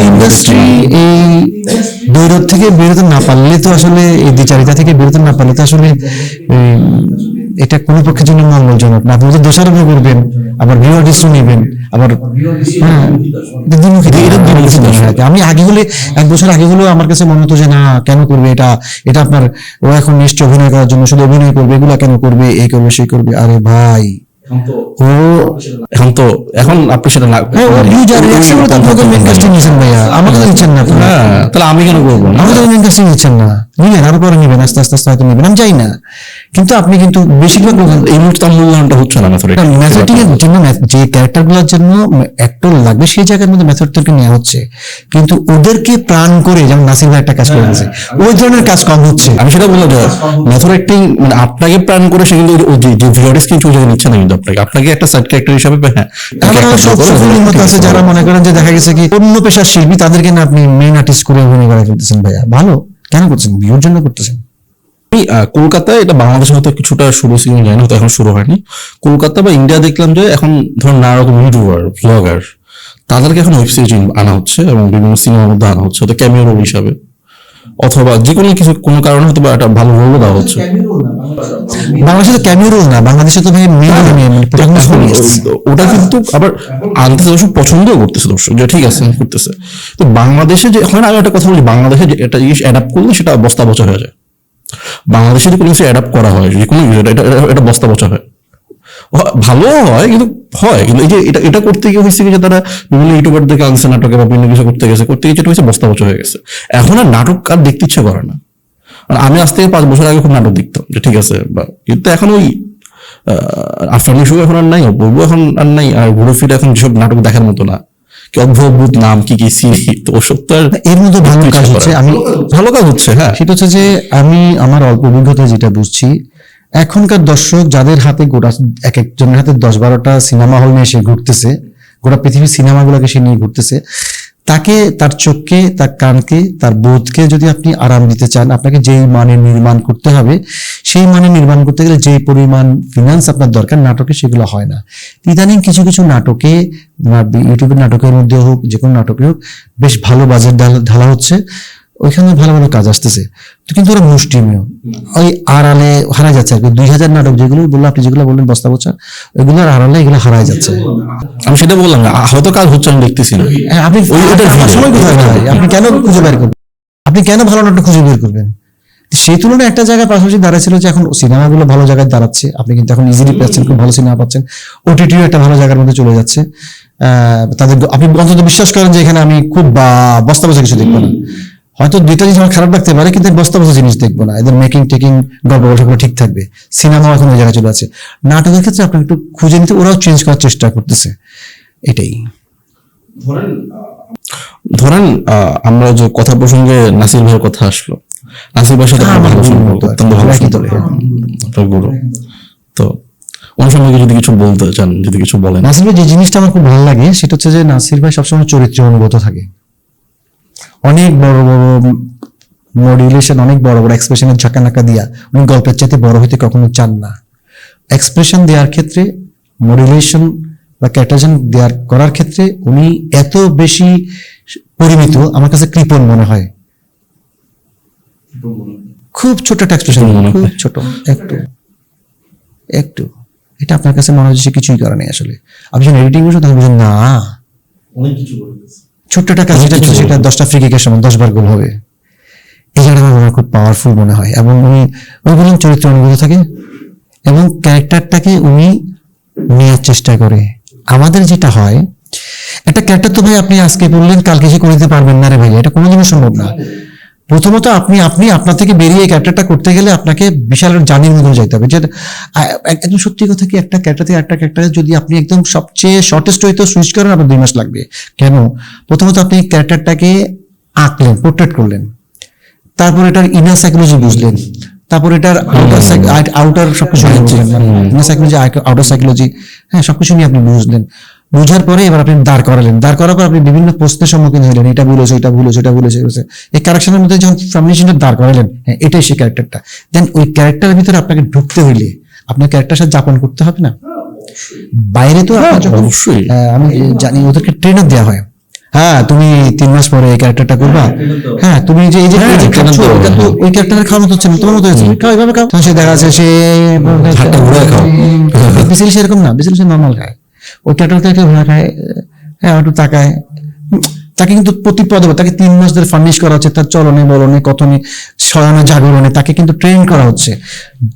ইন্ডাস্ট্রি এই দৈরথ থেকে বেরোতে না পারলে তো আসলে, এই দ্বিচারিতা থেকে বেরোতে না পারলে তো আসলে এটা কোনো পক্ষের জন্য মঙ্গলজনক না। আপনি ওদের দোষারোপ করবেন, আবার ভিউয়ার্স নেবেন, আবার হ্যাঁ, এটা দ্বিমুখী, এটা দ্বিমুখী মনে হয়। আমি আগে হলে 1 বছর আগে হলেও আমার কাছে মনে হতো যে না কেন করবে এটা, এটা আপনার ও এখন নিশ্চয় অভিনয় করার জন্য শুধু অভিনয় করবে, এগুলা কেন করবে, এই করবে সেই করবে। আরে ভাই ও এখন আপনি সেটা না হ্যাঁ, ও ভিউজ আর রিঅ্যাকশন গুলো তো আপনাদের মেন কাস্টিং নিছেন ভাইয়া, আমাকে তো নিচ্ছেন না আপনারা। হ্যাঁ, তাহলে আমি কেন করবো না? আমাদের মেন কাস্টিং নিচ্ছেন না, নিবেন আরো পরে নিবেন, আস্তে আস্তে আস্তে হয়তো নিবেন, আমি চাই না। কিন্তু আপনি কিন্তু বেশিরভাগ এই মুহূর্তে তার মূল্যায়নটা হচ্ছে না মেথড। মেথডিং এর জন্য যে ক্যারেক্টার গুলোর জন্য অ্যাক্টর লাগবে সেই জায়গার মধ্যে মেথডদেরকে নেওয়া হচ্ছে, কিন্তু ওদেরকে প্রাণ করে যেমন নাসির ভাই একটা কাজ করে দিয়েছে, ওই ধরনের কাজ কম হচ্ছে। আমি সেটা বললাম যে মেথড অ্যাক্টিং মানে আপনাকে প্ল্যান করে সে কিন্তু যে ভিউয়ার্স কিন্তু ওই জায়গায় নিচ্ছে না, কিন্তু আপনাকে একটা সাইড ক্যারেক্টার হিসাবে হ্যাঁ আমার সব মত আছে যারা মনে করেন যে দেখা গেছে কি অন্য পেশার শিল্পী তাদেরকে না আপনি মেইন আর্টিস্ট করে অভিনয় করে ফেলতেছেন। ভাইয়া ভালো কেন করছেন? ভিউর জন্য করতেছেন। আমি কলকাতায়, এটা বাংলাদেশে হয়তো কিছুটা শুরু ছিল, জানি না, হয়তো এখন শুরু হয়নি। কলকাতা বা ইন্ডিয়া দেখলাম যে এখন ধরুন নানা রকম ইউটিউবার, ব্লগার, তাদেরকে এখন ওয়েব সিরিজ আনা হচ্ছে এবং বিভিন্ন সিনেমার মধ্যে আনা হচ্ছে, হয়তো ক্যামিও রোল হিসাবে, অথবা যে কোনো কিছু কোনো কারণে হয়তো বা একটা ভালো রোলও দেওয়া হচ্ছে। বাংলাদেশে তো ক্যামিও রোল না, বাংলাদেশে তো ভাই মেইন ওটা কিন্তু আবার আনতে দর্শক পছন্দও করতেছে, দর্শক যে ঠিক আছে করতেছে। তো বাংলাদেশে যে হয় না, আমি একটা কথা বলি, বাংলাদেশে যে একটা জিনিস অ্যাডাপ্ট করলে সেটা বস্তা পচা হয়ে যায়। বাংলাদেশে যদি কোনো কিছু অ্যাডাপ্ট করা হয়, যে কোনো এটা বস্তা পচা হয়, ভালো হয় কিন্তু হয়, কিন্তু এই যে এটা করতে গিয়ে হয়েছে যে তারা বিভিন্ন ইউটিউবারদেরকে আনছে নাটকে বা বিভিন্ন কিছু করতে গিয়ে যেটা হয়েছে বস্তা পচা হয়ে গেছে। এখন আর নাটক আর দেখতে ইচ্ছে করে না। আমি আজ থেকে 5 বছর আগে খুব নাটক দেখতাম, যে ঠিক আছে, কিন্তু এখন ওই আফরানি শো এখন আর নাই, বলবো এখন আর নাই, আর ঘুরে ফিরে এখন যেসব নাটক দেখার মতো না, কি অদ্ভুত নাম, কি সিরি, তো ওসব তো আর এর মধ্যে ভালো কাজ হচ্ছে। আমি ভালো কাজ হচ্ছে, হ্যাঁ, সেটা হচ্ছে যে আমি আমার অল্প অভিজ্ঞতা যেটা বুঝছি, এখনকার দর্শক যাদের হাতে গোটা এক একজনের হাতে 10-12টা সিনেমা হল নিয়ে সে ঘুরতেছে, গোটা পৃথিবীর সিনেমাগুলোকে সে নিয়ে ঘুরতেছে, তাকে তার চোখকে, তার কানকে, তার বোধকে যদি আপনি আরাম দিতে চান, আপনাকে যেই মানে নির্মাণ করতে হবে, সেই মানে নির্মাণ করতে গেলে যে পরিমাণ ফিনান্স আপনার দরকার নাটকে সেগুলো হয় না। ইদানিং কিছু কিছু নাটকে, ইউটিউবের নাটকের মধ্যে হোক, যে কোনো নাটকে হোক, বেশ ভালো বাজেট ঢালা হচ্ছে, ওইখানে ভালো ভালো কাজ আসতেছে, তো কিন্তু ওরা মুষ্টিমেয় ওই আড়ালে হারাই যাচ্ছে আর কি। 2000 নাটক যেগুলো বললো, আপনি যেগুলো বললেন বস্তা বোচা, ওইগুলো আড়ালে এগুলো হারাই যাচ্ছে। আমি সেটা বললাম না, হয়তো কাজ হচ্ছে, আমি দেখতেছি না। আপনি আমার সময় কোথায় ভাই? আপনি কেন খুঁজে বের করবেন? আপনি কেন ভালো নাটক খুঁজে বের করবেন? সেই তুলনায় একটা জায়গায় পাশাপাশি দাঁড়াচ্ছিল যে এখন সিনেমাগুলো ভালো জায়গায় দাঁড়াচ্ছে, আপনি কিন্তু এখন ইজিলি পাচ্ছেন, খুব ভালো সিনেমা পাচ্ছেন, ওটিটিও একটা ভালো জায়গার মধ্যে চলে যাচ্ছে। তাদের আপনি অন্তত বিশ্বাস করেন যে এখানে আমি খুব বস্তা বসা কিছু দেখবো না, হয়তো 2টা জিনিস আমার খারাপ লাগতে পারে, কিন্তু বস্তা বসা জিনিস দেখবো না, এদের মেকিং টেকিং গল্প গল্পগুলো ঠিক থাকবে, সিনেমাও এখন ওই জায়গায় চলে আছে। নাটকের ক্ষেত্রে আপনাকে একটু খুঁজে নিতে, ওরাও চেঞ্জ করার চেষ্টা করতেছে, এটাই। ধরেন আমরা যে কথা প্রসঙ্গে নাসির ভাইয়ের কথা আসলো, নাসির ভাইয়ের সাথে আমার ভালো সম্পর্ক, অত্যন্ত ভালো সম্পর্ক, আপনার গুরু। তো ওনার সম্পর্কে যদি কিছু বলতে চান, যদি কিছু বলেন। নাসির ভাই যে জিনিসটা আমার খুব ভালো লাগে সেটা হচ্ছে যে নাসির ভাই সবসময় চরিত্রে অনুগত থাকে, অনেক বড় বড় মডুলেশন, অনেক বড় বড় এক্সপ্রেশনের ঝাঁকানাকা দিয়া উনি গল্পের চাইতে বড় হইতে কখনো চান না। এক্সপ্রেশন দেওয়ার ক্ষেত্রে, মডুলেশন বা ক্যাটারজন দেওয়ার করার ক্ষেত্রে উনি এত বেশি পরিমিত, আমার কাছে কৃপণ মনে হয়। খুব ছোট একটা এক্সপ্রেশন, খুব ছোট, একটু একটু, এটা আপনার কাছে মনে হচ্ছে কিছুই করে নেই আসলে। আপনি যখন এডিটিং করছেন তখন বুঝেন না অনেক কিছু বলে গেছে, ছোট্ট একটা কাজ যেটা করছে সেটা 10টা ফ্রি কিকের সমান 10 বার গোল হবে। এই জায়গাটা আমার খুব পাওয়ারফুল মনে হয়। এবং উনি ওইগুলো চরিত্র অনুভূত থাকে এবং ক্যারেক্টারটাকে উনি নেওয়ার চেষ্টা করে। আমাদের যেটা হয়, একটা ক্যারেক্টার তো ভাই আপনি আজকে বললেন কালকে সে করে দিতে পারবেন না রে ভাই, এটা কোনোদিনও সম্ভব না। প্রথমত আপনি আপনার থেকে বেরিয়ে ক্যারেক্টারটা করতে গেলে আপনাকে বিশাল জার্নির মধ্যে যাইতে হবে। যে একদম সত্যি কথা কি, একটা ক্যারেক্টার থেকে একটা ক্যারেক্টারে যদি আপনি একদম সবচেয়ে শর্টেস্ট হইতে সুইচ করেন, আপনার 2 মাস লাগবে। কেন? প্রথমত আপনি ক্যারেক্টারটাকে আঁকলেন, পোর্ট্রেট করলেন, তারপর এটার ইনার সাইকোলজি বুঝলেন, তারপর এটার আউটার সবকিছু বুঝলেন, ইনার সাইকোলজি, আউটার সাইকোলজি, হ্যাঁ সবকিছু নিয়ে আপনি বুঝলেন। বুঝার পরে এবার আপনি দাঁড় করালেন, দাঁড় করার পর আপনি বিভিন্ন প্রশ্নের সম্মুখীন হলেন, এটা ভুল হয়েছে, এটা ভুল হয়েছে, এটা ভুল হয়েছে। এই কারেকশনের মধ্যে যখন ফ্যামিলিশনটা দাঁড় করালেন, হ্যাঁ এটাই সেই ক্যারেক্টারটা, দেন ওই ক্যারেক্টারের ভিতরে আপনাকে ঢুকতে হইলে আপনার ক্যারেক্টার সাথে যাপন করতে হবে না। বাইরে তো আপনার যখন, অবশ্যই আমি জানি ওদেরকে ট্রেনার দেওয়া হয়, হ্যাঁ তুমি 3 মাস পরে এই ক্যারেক্টারটা করবা, হ্যাঁ তুমি যে এই যে হ্যাঁ, এই যে এটা খাচ্ছো, তো- এটা তো ওই ক্যারেক্টারের খাওয়ার মতো হচ্ছে না, তোমার মতো হয়েছে, খাও এভাবে খাও। তখন সে দেখা যাচ্ছে সে হাতটা ঘুরে খাও। বিসিল সেরকম না, বিসিল সে নর্মাল খায়, ওই ক্যারেক্টার থেকে ঘোরা খায়, হ্যাঁ একটু তাকায়। তাকে কিন্তু প্রতি পদে তাকে 3 মাস ধরে ফার্নিশ করা হচ্ছে, তার চলনে বলনে কথনে স্বয়নে জাগরণে তাকে কিন্তু ট্রেন করা হচ্ছে,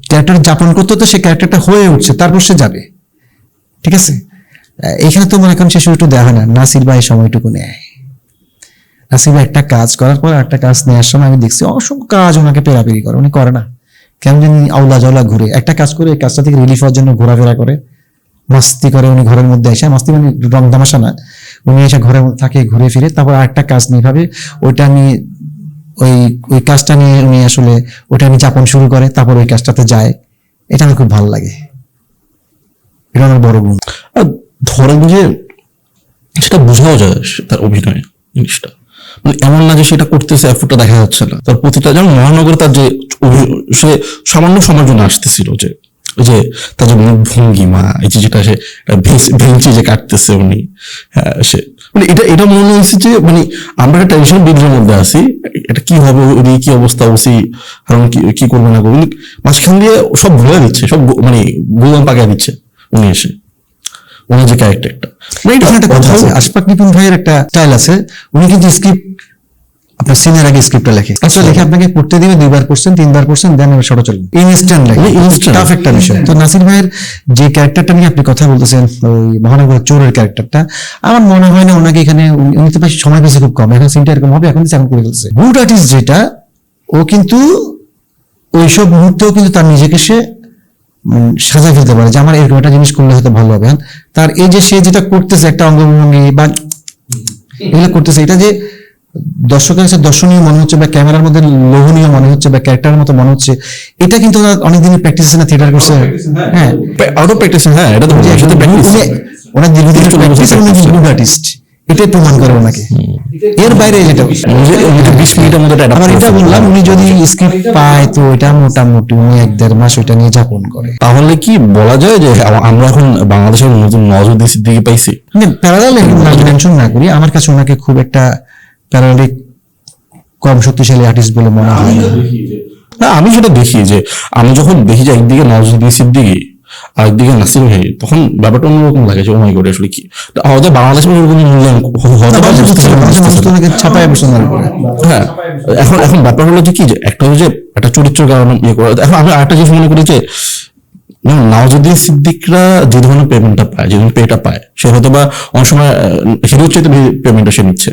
ক্যারেক্টার যাপন করতে হতে সে ক্যারেক্টারটা হয়ে উঠছে, তারপর সে যাবে। ঠিক আছে, এখানে তো মনে করেন সে শুরু দেওয়া হয় না, নাসির ভাই সময়টুকু নেয়। নাসির ভাই একটা কাজ করার পর একটা কাজ নেওয়ার সময় আমি দেখছি অসংখ্য কাজ ওনাকে পেরাপেরি করে, উনি করে না, কেমন জানি আউলা জওলা ঘুরে একটা কাজ করে এই কাজটা থেকে রিলিফ হওয়ার জন্য ঘোরাফেরা করে, মাস্তি করে উনি ঘরের মধ্যে এসে, মাস্তি মানে রং তামাশা না, উনি এসে ঘরের মধ্যে থাকে ঘুরে ফিরে, তারপর আরেকটা কাজ নিয়ে ভাবে ওইটা নিয়ে ওই ওই কাজটা নিয়ে উনি আসলে ওটা নিয়ে যাপন শুরু করে, তারপর ওই কাজটাতে যায়। এটা আমার খুব ভালো লাগে, এটা আমার বড় গুণ। আর ধরেন যে সেটা বোঝাও যায় তার অভিনয় জিনিসটা, মানে এমন না যে সেটা করতেছে এফোর্টটা দেখা যাচ্ছে না, তার প্রতিটা যেমন মহানগরে তার যে সে সামান্য সময়ের জন্য আসতেছিল, যে ওই যে তার যে মুখ ভঙ্গিমা, এই যে যেটা সে ভেঞ্চি যে কাটতেছে উনি, হ্যাঁ সে মানে এটা এটা মনে হয়েছে যে মানে আমরা একটা টেনশন বিদ্রোহের মধ্যে আছি, এটা কি হবে, উনি কি অবস্থা, ওসি কারণ কি করবে না করবে, মাঝখান দিয়ে সব ভুলে দিচ্ছে, সব মানে গুলাম পাকিয়ে দিচ্ছে উনি এসে, ওনার যে ক্যারেক্টারটা। এখানে একটা কথা আছে, আশফাক নিপুণ ভাইয়ের একটা স্টাইল আছে, উনি কিন্তু স্ক্রিপ্ট আপনার সিনের আগে স্ক্রিপ্টটা লেখে, আচ্ছা লিখে আপনাকে পড়তে দিবে, 2 বার পড়ছেন 3 বার পড়ছেন, দেন এবার শর্ট চলবে, ইনস্ট্যান্ট লেখে, টাফ একটা বিষয়। তো নাসির ভাইয়ের যে ক্যারেক্টারটা নিয়ে আপনি কথা বলতেছেন, ওই মহানগর চোরের ক্যারেক্টারটা, আমার মনে হয় না ওনাকে এখানে, উনি তো বেশি সময় পেয়েছে খুব কম, এখন সিনটা এরকম হবে, এখন এখন করে ফেলছে। গুড আর্টিস্ট যেটা, ও কিন্তু ওইসব মুহূর্তেও কিন্তু তার নিজেকে সে সাজায় ফেলতে পারে যে আমার এরকম একটা জিনিস করলে হয়তো ভালো হবে। তার এই যে সে যেটা করতেছে একটা অঙ্গভঙ্গি বা এগুলো করতেছে, এটা যে দর্শকের কাছে দর্শনীয় মনে হচ্ছে বা ক্যামেরার মধ্যে লোভনীয় মনে হচ্ছে বা ক্যারেক্টারের মতো মনে হচ্ছে, এটা কিন্তু ওনার অনেক দিনের প্র্যাকটিস আছে না, থিয়েটার করছে, হ্যাঁ আউট অফ প্র্যাকটিস, হ্যাঁ এটা তো ওনার দীর্ঘদিনের প্র্যাকটিস, উনি গুড আর্টিস্ট, এটাই প্রমাণ করে ওনাকে। এর বাইরে যেটা 20 মিনিটের মধ্যে একটা আবার এটা বললাম, উনি যদি স্ক্রিপ্ট পায় তো এটা মোটামুটি উনি 1-1.5 মাস ওইটা নিয়ে যাপন করে। তাহলে কি বলা যায় যে আমরা এখন বাংলাদেশের নতুন নওয়াজুদ্দিন সিদ্দিকী পাইছি? প্যারালাল মেনশন না করি, আমার কাছে ওনাকে খুব একটা প্যারালালিক কম শক্তিশালী আর্টিস্ট বলে মনে হয় না। না আমি সেটা দেখি যে আমি যখন দেখি যে একদিকে নওয়াজুদ্দিন সিদ্দিকী আর একদিকে নাসির ভাই, তখন ব্যাপারটা অন্যরকম লাগে যে ও মাই গড আসলে কি হয়তো বাংলাদেশের ওরকম মূল্যায়ন হতে পারে না। ছাপায় বসে হ্যাঁ এখন এখন ব্যাপার হলো যে কি, যে একটা হলো যে একটা চরিত্রের কারণে ইয়ে করে। এখন আমি আরেকটা জিনিস মনে করি যে নওয়াজুদ্দিন সিদ্দিকরা যে ধরনের পেমেন্টটা পায়, যে ধরনের পেটা পায়, সে হয়তো বা অনেক সময় হিরোর চাইতে পেমেন্টটা সে নিচ্ছে।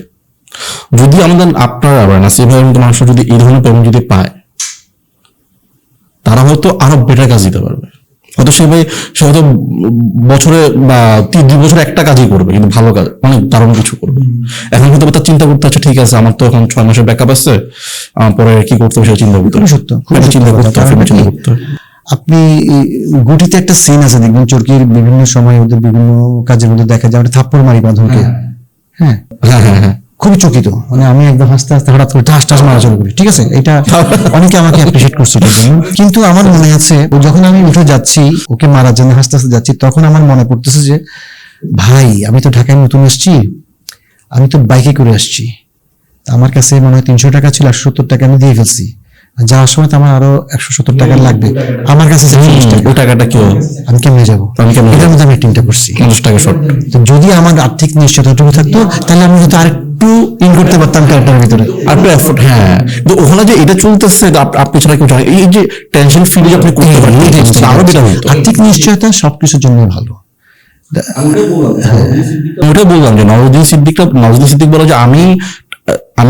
যদি আমাদের আপনারা আবার নাসির ভাইয়ের মতো মানুষ যদি এই ধরনের পেমেন্ট যদি পায়, তারা হয়তো আরো বেটার কাজ দিতে পারবে। হয়তো সে হয়তো বছরে বা 2 বছরে একটা কাজই করবে, কিন্তু ভালো কাজ, অনেক দারুণ কিছু করবে। এখন হয়তো তার চিন্তা করতে আছে, ঠিক আছে আমার তো এখন 6 মাসের ব্যাকআপ আছে, পরে কি করতে হবে সেটা চিন্তা করতে হবে, সত্য চিন্তা করতে হবে, চিন্তা করতে হবে। আপনি গুটিতে একটা সিন আছে দেখবেন, চরকির বিভিন্ন সময় ওদের বিভিন্ন কাজের মধ্যে দেখা যায় ওটা থাপ্পড় মারি বাঁধনকে, হ্যাঁ হ্যাঁ হ্যাঁ হ্যাঁ খুবই চকিত, মানে আমি একদম হাসতে হাসতে হঠাৎ করে ঠাস ঠাস মারা শুরু করি। ঠিক আছে, এটা অনেকে আমাকে অ্যাপ্রিশিয়েট করছে এটার জন্য, কিন্তু আমার মনে আছে ও যখন আমি উঠে যাচ্ছি ওকে মারার জন্য হাসতে হাসতে যাচ্ছি, তখন আমার মনে পড়তেছে যে ভাই আমি তো ঢাকায় নতুন আসছি, আমি তো বাইকে করে আসছি, আমার কাছে মনে হয় 300 টাকা ছিল, 170 টাকা আমি দিয়ে ফেলছি, যাওয়ার সময় তো আমার আরো 170 টাকা লাগবে, আমার কাছে ওই টাকাটা কি আমি কেমনে যাবো, এটার মধ্যে আমি টিমটা করছি 50 টাকা শর্ট। যদি আমার আর্থিক নিশ্চয়তাটুকু থাকতো তাহলে আমি হয়তো আরেকটু ইন করতে পারতাম ক্যারেক্টারের ভিতরে, আর একটু এফোর্ট। হ্যাঁ কিন্তু ওখানে যে এটা চলতেছে, আপনি ছাড়া কেউ জানে, এই যে টেনশন ফিল আপনি করতে পারেন, আরো বেটার হতো। আর্থিক নিশ্চয়তা সবকিছুর জন্য ভালো। ওটাই বললাম যে নওয়াজুদ্দিন সিদ্দিক বলে যে আমি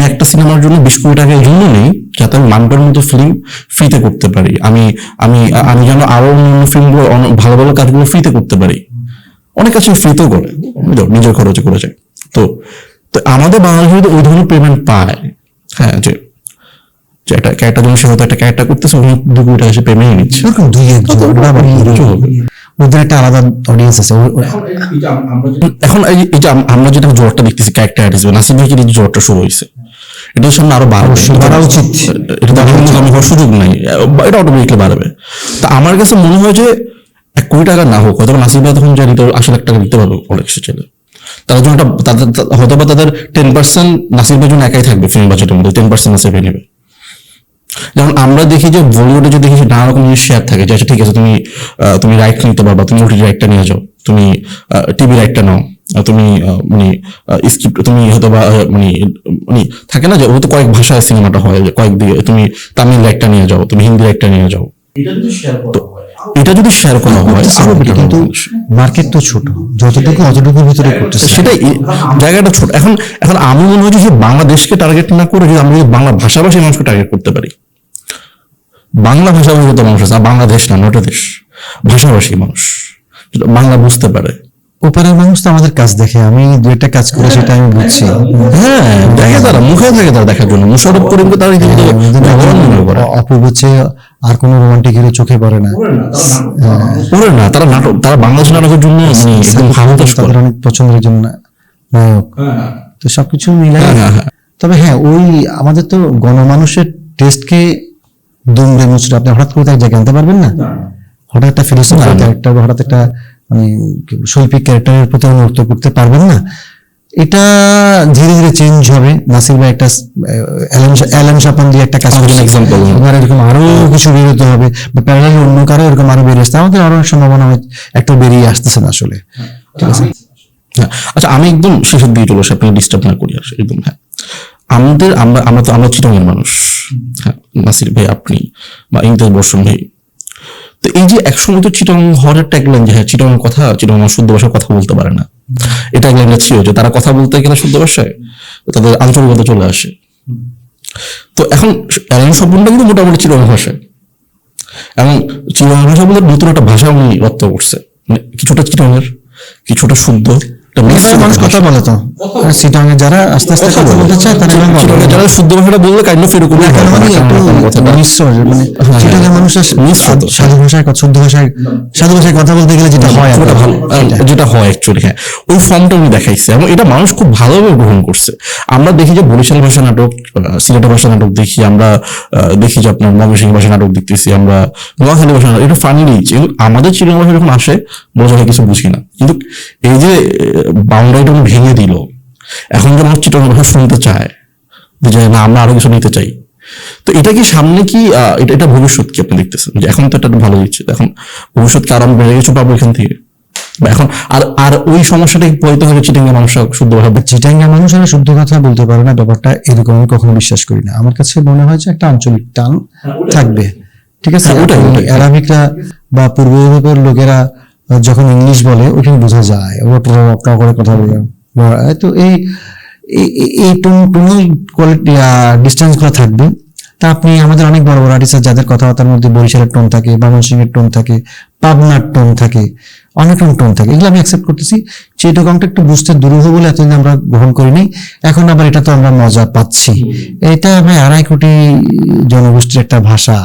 একটা সিনেমার জন্য 20 কোটি টাকা এই জন্য নেই যাতে আমি মানবের মতো ফিল্ম ফ্রিতে করতে পারি, আমি আমি আমি যেন আরো অন্যান্য ফিল্মগুলো ভালো ভালো কাজগুলো ফ্রিতে করতে পারি। অনেক কাছে ফ্রিতেও করে, নিজের খরচে করে যায়। তো আমাদের বাংলাদেশে যদি ওই ধরনের পেমেন্ট পায়, হ্যাঁ যে একটা ক্যারেক্টার জন্য সে হয়তো একটা ক্যারেক্টার করতেছে, 2 কোটি টাকা সে পেমেন্ট নিচ্ছে, এরকম 2-1 হবে, ওদের একটা আলাদা অডিয়েন্স আছে। এখন এই যে আমরা যেটা জোরটা দেখতেছি ক্যারেক্টার আর্টিস্ট নাসির ভাইয়ের যে জোরটা শুরু হয়েছে, এটার সামনে আরো বাড়া উচিত, এটা আমি হওয়ার সুযোগ নাই, এটা অটোমেটিকলি বাড়বে। তা আমার কাছে মনে হয় যে 1 কোটি টাকা না হোক, হয়তো নাসির ভাই তখন জানি তো 80 লাখ টাকা দিতে পারবে অনেক সে ছেলে, তার জন্য হয়তো বা তাদের 10% নাসির ভাইয়ের জন্য একাই থাকবে ফিল্ম বাজেটের মধ্যে, 10% নাসির ভাই নেবে। যেমন আমরা দেখি যে বলিউডে যে দেখি নানা রকম জিনিস শেয়ার থাকে, যে আচ্ছা ঠিক আছে তুমি রাইট নিতে পারবা, তুমি ওটিটি রাইটটা নিয়ে যাও, তুমি টিভি রাইটটা নাও, তুমি মানে স্ক্রিপ্ট তুমি হয়তো বা মানে থাকে না যে ও তো কয়েক ভাষায় সিনেমাটা হয়, কয়েক দিকে তুমি তামিল রাইটটা নিয়ে যাও, তুমি হিন্দি রাইটটা নিয়ে যাও। এটা যদি শেয়ার করা হয় আরো better কিন্তু হবে। মার্কেট তো ছোট, যতটুকু অতটুকুর ভিতরে করতেছে। সেটাই, জায়গাটা ছোট। এখন এখন আমি মনে হয় যে বাংলাদেশকে টার্গেট না করে যদি আমরা যদি বাংলা ভাষাভাষী মানুষকে টার্গেট করতে পারি, বাংলা ভাষাভাষী তো মানুষ আছে, আর বাংলাদেশ না, নটা দেশ, ভাষাভাষী মানুষ বাংলা বুঝতে পারে। ওপারের মানুষ তো আমাদের কাজ দেখে, আমি দুইটা কাজ করে সেটা আমি বুঝছি। হ্যাঁ, দেখে তারা, মুখে থাকে তারা দেখার জন্য। মুশারফ করিমকে তারা রীতিমতো ভগবান মনে করে। অপূর্ব চেয়ে আর কোনো রোমান্টিক হিরো চোখে পড়ে না। ওরে না, তারা নাটক, তারা বাংলাদেশ নাটকের জন্য একদম হামতাস করে। তাদের অনেক পছন্দের একজন নায়ক। তো সবকিছু মিলাই, তবে হ্যাঁ ওই আমাদের তো গণমানুষের টেস্টকে দুমড়ে মুচড়ে আপনি হঠাৎ করে এক জায়গায় আনতে পারবেন না। হঠাৎ একটা ফিলোসফিক্যাল ক্যারেক্টার, হঠাৎ একটা মানে শৈল্পিক ক্যারেক্টারের প্রতি অনুরক্ত করতে পারবেন না। এটা ধীরে ধীরে চেঞ্জ হবে। নাসির ভাই একটা অ্যালান শাপান দিয়ে একটা কাজ করছেন, এক্সাম্পল এবার এরকম আরো কিছু বেরোতে হবে, বা প্যারালাল অন্য কারো এরকম আরো বেরিয়ে আসতে, আমাদের আরো সম্ভাবনা একটা বেরিয়ে আসতেছে না আসলে। ঠিক আছে, হ্যাঁ। আচ্ছা, আমি একদম শেষের দিকে চলে আসি, আপনি ডিস্টার্ব না করি আসে একদম। হ্যাঁ, আমাদের আমরা চিটাগংয়ের মানুষ। হ্যাঁ, নাসির ভাই, আপনি বা ইমতিয়াজ বর্ষণ ভাই, তো এই যে একসময় তো চিটাগং হরের ট্যাগলাইন যে হ্যাঁ চিটাগং কথা, চিটাগং শুদ্ধ ভাষায় কথা বলতে পারে না, এটা ট্যাগলাইনটা ছিল যে তারা কথা বলতে গেলে শুদ্ধ ভাষায় তাদের আঞ্চলিকতা চলে আসে। তো এখন অ্যালান শব্দটা কিন্তু মোটামুটি চিটাগং ভাষায়, এবং চিটাগং ভাষা বলতে নতুন একটা ভাষা উনি রপ্ত করছে, মানে কিছুটা চিটাগের, কিছুটা শুদ্ধ একটা mix এবার মানুষ কথা বলে তো সিটং এ যারা আস্তে আস্তে কথা বলতে চায় তারা এরকম বলে। চিটাগংয়ে যারা শুদ্ধ ভাষাটা বললে কাইন্ড অফ এরকম এখন মানে একটু মিশ্র, মানে সিটং এর মানুষ সাধু ভাষায় শুদ্ধ ভাষায় সাধু ভাষায় কথা বলতে গেলে যেটা হয় ওটা ভালো, যেটা হয় অ্যাকচুয়ালি, হ্যাঁ ওই ফর্মটা উনি দেখাইছে এবং এটা মানুষ খুব ভালোভাবে গ্রহণ করছে। আমরা দেখি যে বরিশাল ভাষা নাটক, সিলেটের ভাষা নাটক দেখি, আমরা দেখি যে আপনার ময়মনসিংহ ভাষা নাটক দেখতেছি, আমরা নোয়াখালী ভাষা নাটক, এটা ফানি দিচ্ছে। কিন্তু আমাদের চিটাগং ভাষা যখন আসে বোঝা হয় কিছু বুঝি না। কিন্তু এই যে বাউন্ডারিটা উনি ভেঙে দিল, এখন যে মানুষ চিটাগং ভাষা শুনতে চায় যে না আমরা আরো কিছু নিতে চাই। তো এটা কি সামনে কি এটা ভবিষ্যৎ কি আপনি দেখতেছেন যে এখন তো এটা ভালো দিচ্ছে, এখন ভবিষ্যৎ কি আরাম বেড়ে কিছু পাবো এখান থেকে? বা এখন আর ওই সমস্যাটা পরিতে হবে চিটাঙ্গা মানুষ শুদ্ধ ভাবে? চিটাঙ্গা মানুষ আর শুদ্ধ কথা বলতে পারে না, ব্যাপারটা এরকম আমি কখনো বিশ্বাস করি না। আমার কাছে মনে হয় যে একটা আঞ্চলিক টান থাকবে। ঠিক আছে, আরবিকরা বা পূর্ব ইউরোপের লোকেরা যখন ইংলিশ বলে ওখানে বোঝা যায় ওটা করে কথা বলে। তো এই টোনাল কোয়ালিটি ডিস্টেন্স গুলো থাকবে। তা আপনি আমাদের অনেক বড় বড় আর্টিস্ট যাদের কথাবার্তার মধ্যে বরিশালের টোন থাকে, ময়মনসিংহের টোন থাকে, পাবনার টোন থাকে, অনেক টোন থাকে, এগুলো আমি অ্যাকসেপ্ট করতেছি। চিটাগংটা একটু বুঝতে দুরূহ বলে এতদিন আমরা গ্রহণ করিনি, এখন আবার এটা তো আমরা মজা পাচ্ছি। এটা ভাই 2.5 কোটি জনগোষ্ঠীর একটা ভাষা।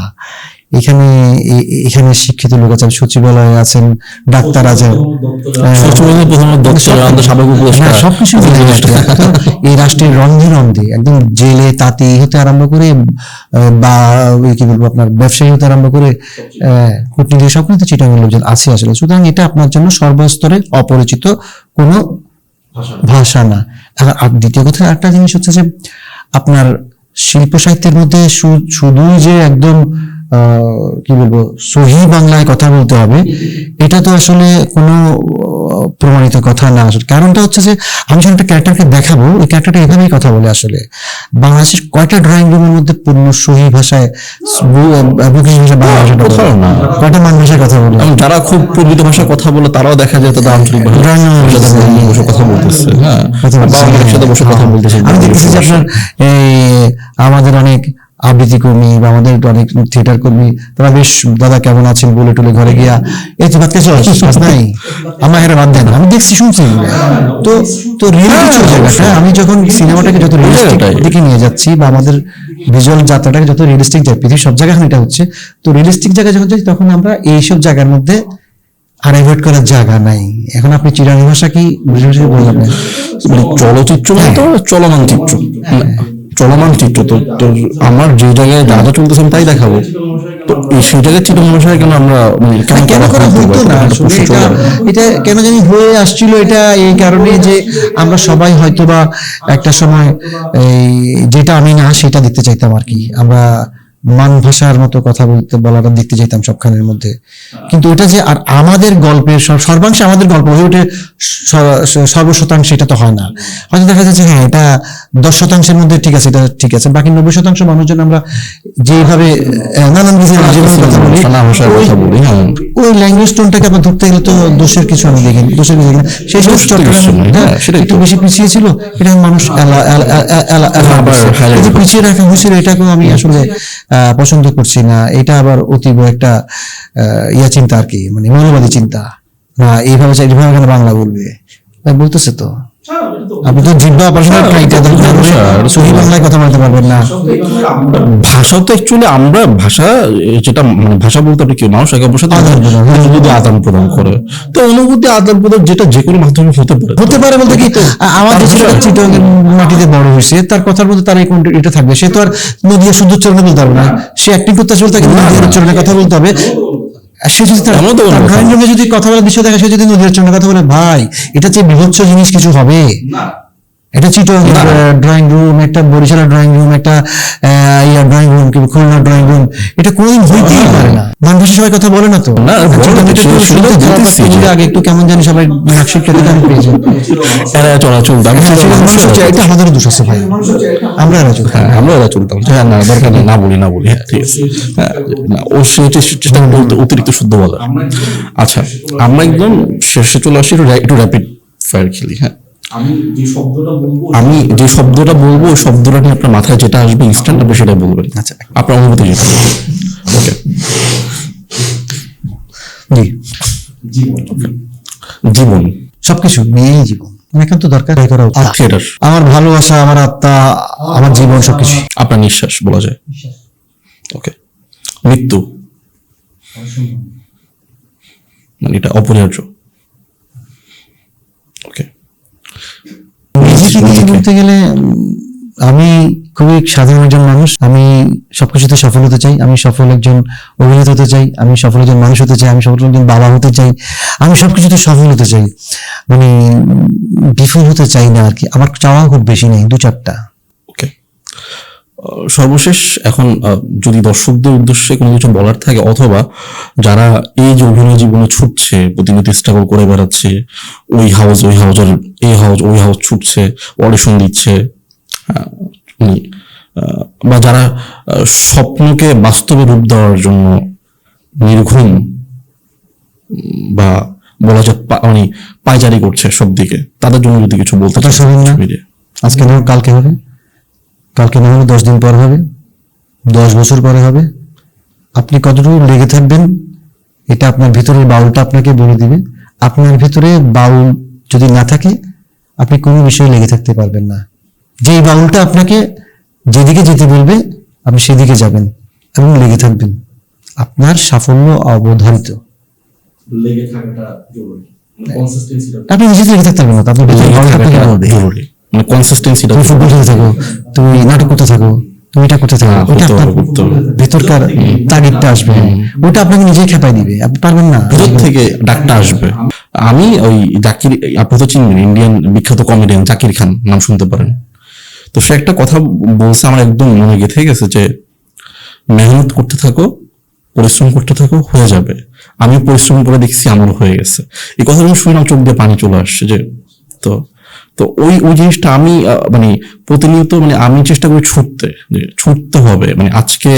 এখানে শিক্ষিত লোক আছেন, সচিবালয়ে আছেন, ডাক্তার আছেন, সবকিছু এই রাষ্ট্রের রন্ধে রন্ধে একদম জেলে তাঁতি হতে আরম্ভ করে বা কি বলবো আপনার ব্যবসায়ী হতে আরম্ভ করে কূটনীতি সব কিন্তু চিটাগং লোকজন আছে আসলে। সুতরাং এটা আপনার জন্য সর্বস্তরে অপরিচিত কোনো ভাষা না। আর দ্বিতীয় কথা একটা জিনিস হচ্ছে যে আপনার শিল্প সাহিত্যের মধ্যে শুধুই যে একদম কি বলবো সহি বাংলায় কথা বলতে হবে এটা তো আসলে কোনো প্রমাণিত কথা না। আসলে কারণটা হচ্ছে যে আমি যখন একটা ক্যারেক্টারকে দেখাবো ওই ক্যারেক্টারটা এভাবেই কথা বলে। আসলে বাংলাদেশের কয়টা ড্রয়িং রুমের মধ্যে পূর্ণ সহি ভাষায় বাংলা ভাষাটা কয়টা মান ভাষায় কথা বলে, যারা খুব পূর্বিত ভাষায় কথা বলে তারাও দেখা যায় তাদের আঞ্চলিক ভাষায় কথা বলতেছে। হ্যাঁ, কথা বলতেছে। আমি দেখতেছি যে আপনার আমাদের অনেক আবৃত্তি কর্মী বা আমাদের অনেক থিয়েটার কর্মী তারা বেশ দাদা কেমন আছেন বলে টুলে ঘরে গিয়া এই তো ভাতকে নাই আমার এরা বাদ দেন। আমি দেখছি শুনছি তো তো আমি যখন সিনেমাটাকে যত রিয়েলিস্টিক দিকে নিয়ে যাচ্ছি বা আমাদের ভিজুয়াল যাত্রাটাকে যত রিয়েলিস্টিক যায়, পৃথিবীর সব জায়গায় এটা হচ্ছে, তো রিয়েলিস্টিক জায়গায় যখন যাই তখন আমরা এইসব জায়গার মধ্যে আর অ্যাভয়েড করার জায়গা নাই। এখন আপনি চিরানি ভাষা কি বললাম না, চলচ্চিত্র মানে তো চলমান চিত্র, চলমান চিত্র। তো আমার যে জায়গায় যা যা চলতেছে আমি তাই দেখাবো। তো সেই জায়গায় চিত্র মানুষের কেন আমরা মানে কেন করা হতো না আসলে এটা কেন জানি হয়ে আসছিল। এটা এই কারণে যে আমরা সবাই হয়তো বা একটা সময় এই যেটা আমি না সেটা দেখতে চাইতাম আর কি। আমরা মান ভাষার মতো কথা বলাটা দেখতে চাইতাম সবখানের মধ্যে, কিন্তু ওটা যে আর আমাদের গল্পের সর্বাংশে আমাদের গল্প হয়ে ওঠে সর্বশতাংশে, এটা তো হয় না। হয়তো দেখা যাচ্ছে হ্যাঁ এটা 10% মধ্যে ঠিক আছে, এটা ঠিক আছে, বাকি 90% মানুষজন আমরা যেভাবে নানান কথা বলি ওই ল্যাঙ্গুয়েজ টোনটাকে আপনার ধরতে গেলে তো দোষের কিছু আমি দেখিনি, দোষের কিছু দেখিনি। সেই সমস্ত সেটা একটু বেশি পিছিয়ে ছিল, এটা মানুষ পিছিয়ে রাখা হয়েছিল, এটাকেও আমি আসলে পছন্দ করছি না। এটা আবার অতীব একটা ইয়া চিন্তা আর কি, মানে মৌলবাদী চিন্তা না। এইভাবে এখানে বাংলা বলবে বলতেছে তো, আপনি তো জিব্বা অপারেশনের সহি বাংলায় কথা বলতে পারবেন না। ভাষা তো অ্যাকচুয়ালি আমরা ভাষা যেটা মানে ভাষা বলতে আপনি কি মানুষ একে অপরের সাথে অনুভূতি আদান প্রদান করে। তো অনুভূতি আদান প্রদান যেটা যে কোনো মাধ্যমে হতে পারে বলতে কি আমাদের চিটাগাং মাটিতে বড় হয়েছে, তার কথার মধ্যে তার এটা থাকবে। সে তো আর নদীর শুদ্ধ উচ্চারণে বলতে পারবে না, সে অ্যাক্টিং করতে আসলে তাকে নদীর উচ্চারণে কথা বলতে হবে। সে যদি ড্রয়িং রুমে যদি কথা বলার বিষয় দেখে, সে যদি নদীর উচ্চারণে কথা বলে, ভাই এটা চেয়ে বিভৎস জিনিস কিছু হবে। এটা চিটাগাং ড্রয়িং রুম, একটা বরিশালের ড্রয়িং রুম, একটা drawing room, Khulna drawing room, এটা কোনোদিন হইতেই পারে না। মান ভাষা সবাই কথা বলে না তো। আগে একটু কেমন জানি সবাই নাকশিক কেটে দাম পেয়েছে, এটা আমাদেরও দোষ আছে ভাই, আমরা এরা চলতাম, আমরা এরা চলতাম। হ্যাঁ না দরকার নেই, না বলি হ্যাঁ ঠিক আছে। ও চেষ্টা বলতে অতিরিক্ত শুদ্ধ বলা। আচ্ছা আমরা একদম শেষে চলে আসি, একটু র্যাপিড ফায়ার খেলি। হ্যাঁ আমি যে শব্দটা বলবো ওই শব্দটা নিয়ে আপনার মাথায় যেটা আসবে ইনস্ট্যান্ট আপনি সেটা বলবেন। আচ্ছা আপনার অনুভূতি যেটা। ওকে জীবন সবকিছু নিয়েই জীবন একান্ত দরকার করা উচিত। আমার ভালোবাসা, আমার আত্মা, আমার জীবন সবকিছু। আপনার নিঃশ্বাস বলা যায়। ওকে মৃত্যু মানে এটা অপরিহার্য। ওকে নিজেকে বলতে গেলে আমি খুবই সাধারণ একজন মানুষ। আমি সবকিছুতে সফল হতে চাই, আমি সফল একজন অভিনেতা হতে চাই, আমি সফল একজন মানুষ হতে চাই, আমি সফল একজন বাবা হতে চাই, আমি সবকিছুতে সফল হতে চাই, মানে বিফল হতে চাই না আর কি। আমার চাওয়া খুব বেশি নেই, 2-4টা। ওকে সর্বশেষ এখন যদি দর্শকদের উদ্দেশ্যে কোনো কিছু বলার থাকে, অথবা যারা এই যে অভিনয় জীবনে ছুটছে, প্রতিনিয়ত স্ট্রাগল করে বেড়াচ্ছে, ওই হাউস ওই হাউসের এই হাউস ওই হাউস ছুটছে, অডিশন দিচ্ছে, বা যারা স্বপ্নকে বাস্তবে রূপ দেওয়ার জন্য নির্ঘুম বা বলা যায় মানে পায়চারি করছে সব দিকে, তাদের জন্য যদি কিছু বলতে চাই। আজকে না কালকে হবে, কালকে না হলে 10 দিন পর হবে, 10 বছর পরে হবে। আপনি কতটুকু লেগে থাকবেন এটা আপনার ভিতরের বাউলটা আপনাকে বলে দিবে। আপনার ভিতরে বাউল যদি না থাকে আপনি কোনো বিষয়ে লেগে থাকতে পারবেন না। যেই বাউলটা আপনাকে যেদিকে যেতে বলবে আপনি সেদিকে যাবেন এবং লেগে থাকবেন। আপনার সাফল্য অবধারিত। আপনি নিজে লেগে থাকতে পারবেন না, আপনি জরুরি মানে কনসিস্টেন্সিটা। তুমি ফুটবল খেলতে থাকো, তুমি নাটক করতে থাকো, তুমি এটা করতে থাকো, ওটা আপনার ভেতরকার তাগিদটা আসবে, ওটা আপনাকে নিজেই খেপাই দিবে, আপনি পারবেন না, ভিতর থেকে ডাকটা আসবে। আমি ওই জাকির, আপনি তো চিনবেন, ইন্ডিয়ান বিখ্যাত কমেডিয়ান জাকির খান, নাম শুনতে পারেন। তো সে একটা কথা বলছে আমার একদম মনে গেঁথে গেছে যে মেহনত করতে থাকো, পরিশ্রম করতে থাকো, হয়ে যাবে। আমি পরিশ্রম করে দেখছি আমার হয়ে গেছে। এই কথাটা শুনে আমার চোখ দিয়ে পানি চলে আসছে। যে তো তো ওই জিনিসটা আমি মানে প্রতিনিয়ত মানে আমি চেষ্টা করি ছুটতে হবে। মানে আজকে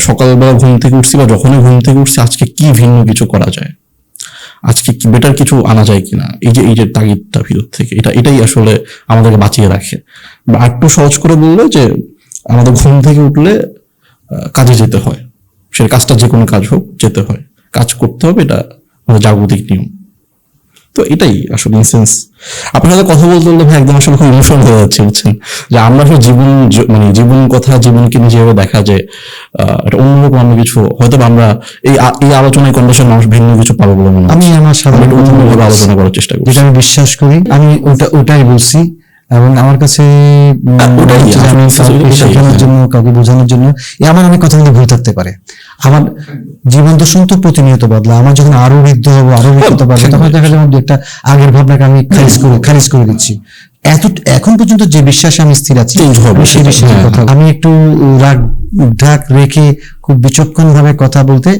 সকালবেলা ঘুম থেকে উঠছি বা যখনই ঘুম থেকে উঠছি, আজকে কি ভিন্ন কিছু করা যায়, আজকে কি বেটার কিছু আনা যায় কিনা, এই যে তাগিদটা ভিতর থেকে, এটাই আসলে আমাদেরকে বাঁচিয়ে রাখে। বা একটু সহজ করে বললে যে আমাদের ঘুম থেকে উঠলে কাজে যেতে হয়, সে কাজটা যে কোনো কাজ হোক যেতে হয়, কাজ করতে হবে, এটা আমাদের জাগতিক নিয়ম। তো এটাই আসলে ইনসেন্স। আপনার সাথে কথা বলতে বলতে ভাই একদম আসলে খুব ইমোশনাল হয়ে যাচ্ছে, বুঝছেন, যে আমরা আসলে জীবন কথা, জীবনকে যেভাবে দেখা যায় এটা অন্যরকম আমরা কিছু, হয়তো আমরা এই আলোচনায় কনভারসেশন মানুষ ভিন্ন কিছু পাবো বলে মনে হয়। আমি আমার সাধারণ অন্যভাবে আলোচনা করার চেষ্টা করি, যেটা আমি বিশ্বাস করি। আমি ওটাই বলছি, এবং আমার কাছে ওটাই, হচ্ছে যে আমি আসলে কাউকে ওটাই, শেখানোর হ্যাঁ। জন্য, কাউকে বোঝানোর জন্য আমার অনেক কথা কিন্তু ভুল থাকতে পারে। আমার জীবন দর্শন তো প্রতিনিয়ত বদলা। আমার যখন আরো বৃদ্ধ হবো, আরো অভিজ্ঞতা বাড়বে, তখন দেখা যাবে দু একটা আগের ভাবনাকে আমি খারিজ করে দিচ্ছি। এখন পর্যন্ত যে বিশ্বাসে আমি স্থির আছি, Change হবে আমি সেই সেটা, বিশ্বাসের হ্যাঁ, কথা, আমি একটু রাগ ঢাক রেখে খুব বিচক্ষণ ভাবে কথা বলতে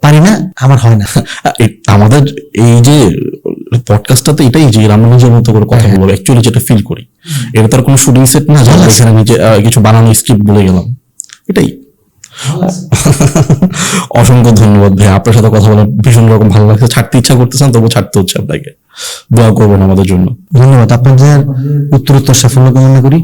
পারি না, আমার হয় না। আমাদের এই যে পডকাস্টটাতে এটাই যে আমরা নিজের মতো করে কথা বলবো, অ্যাকচুয়ালি যেটা ফিল করি। এটা তার কোনো শুটিং সেট না যে আমরা এখানে নিজে কিছু বানানো স্ক্রিপ্ট বলে গেলাম, এটাই। অসংখ্য ধন্যবাদ ভাই, আপনার সাথে কথা বলে ভীষণ রকম ভালো লাগছে। ছাড়তে ইচ্ছা করতেছেন, তবু ছাড়তে হচ্ছে আপনাকে। দোয়া করবেন আমাদের জন্য। ধন্যবাদ, আপনাদের উত্তরোত্তর সাফল্য কামনা করি।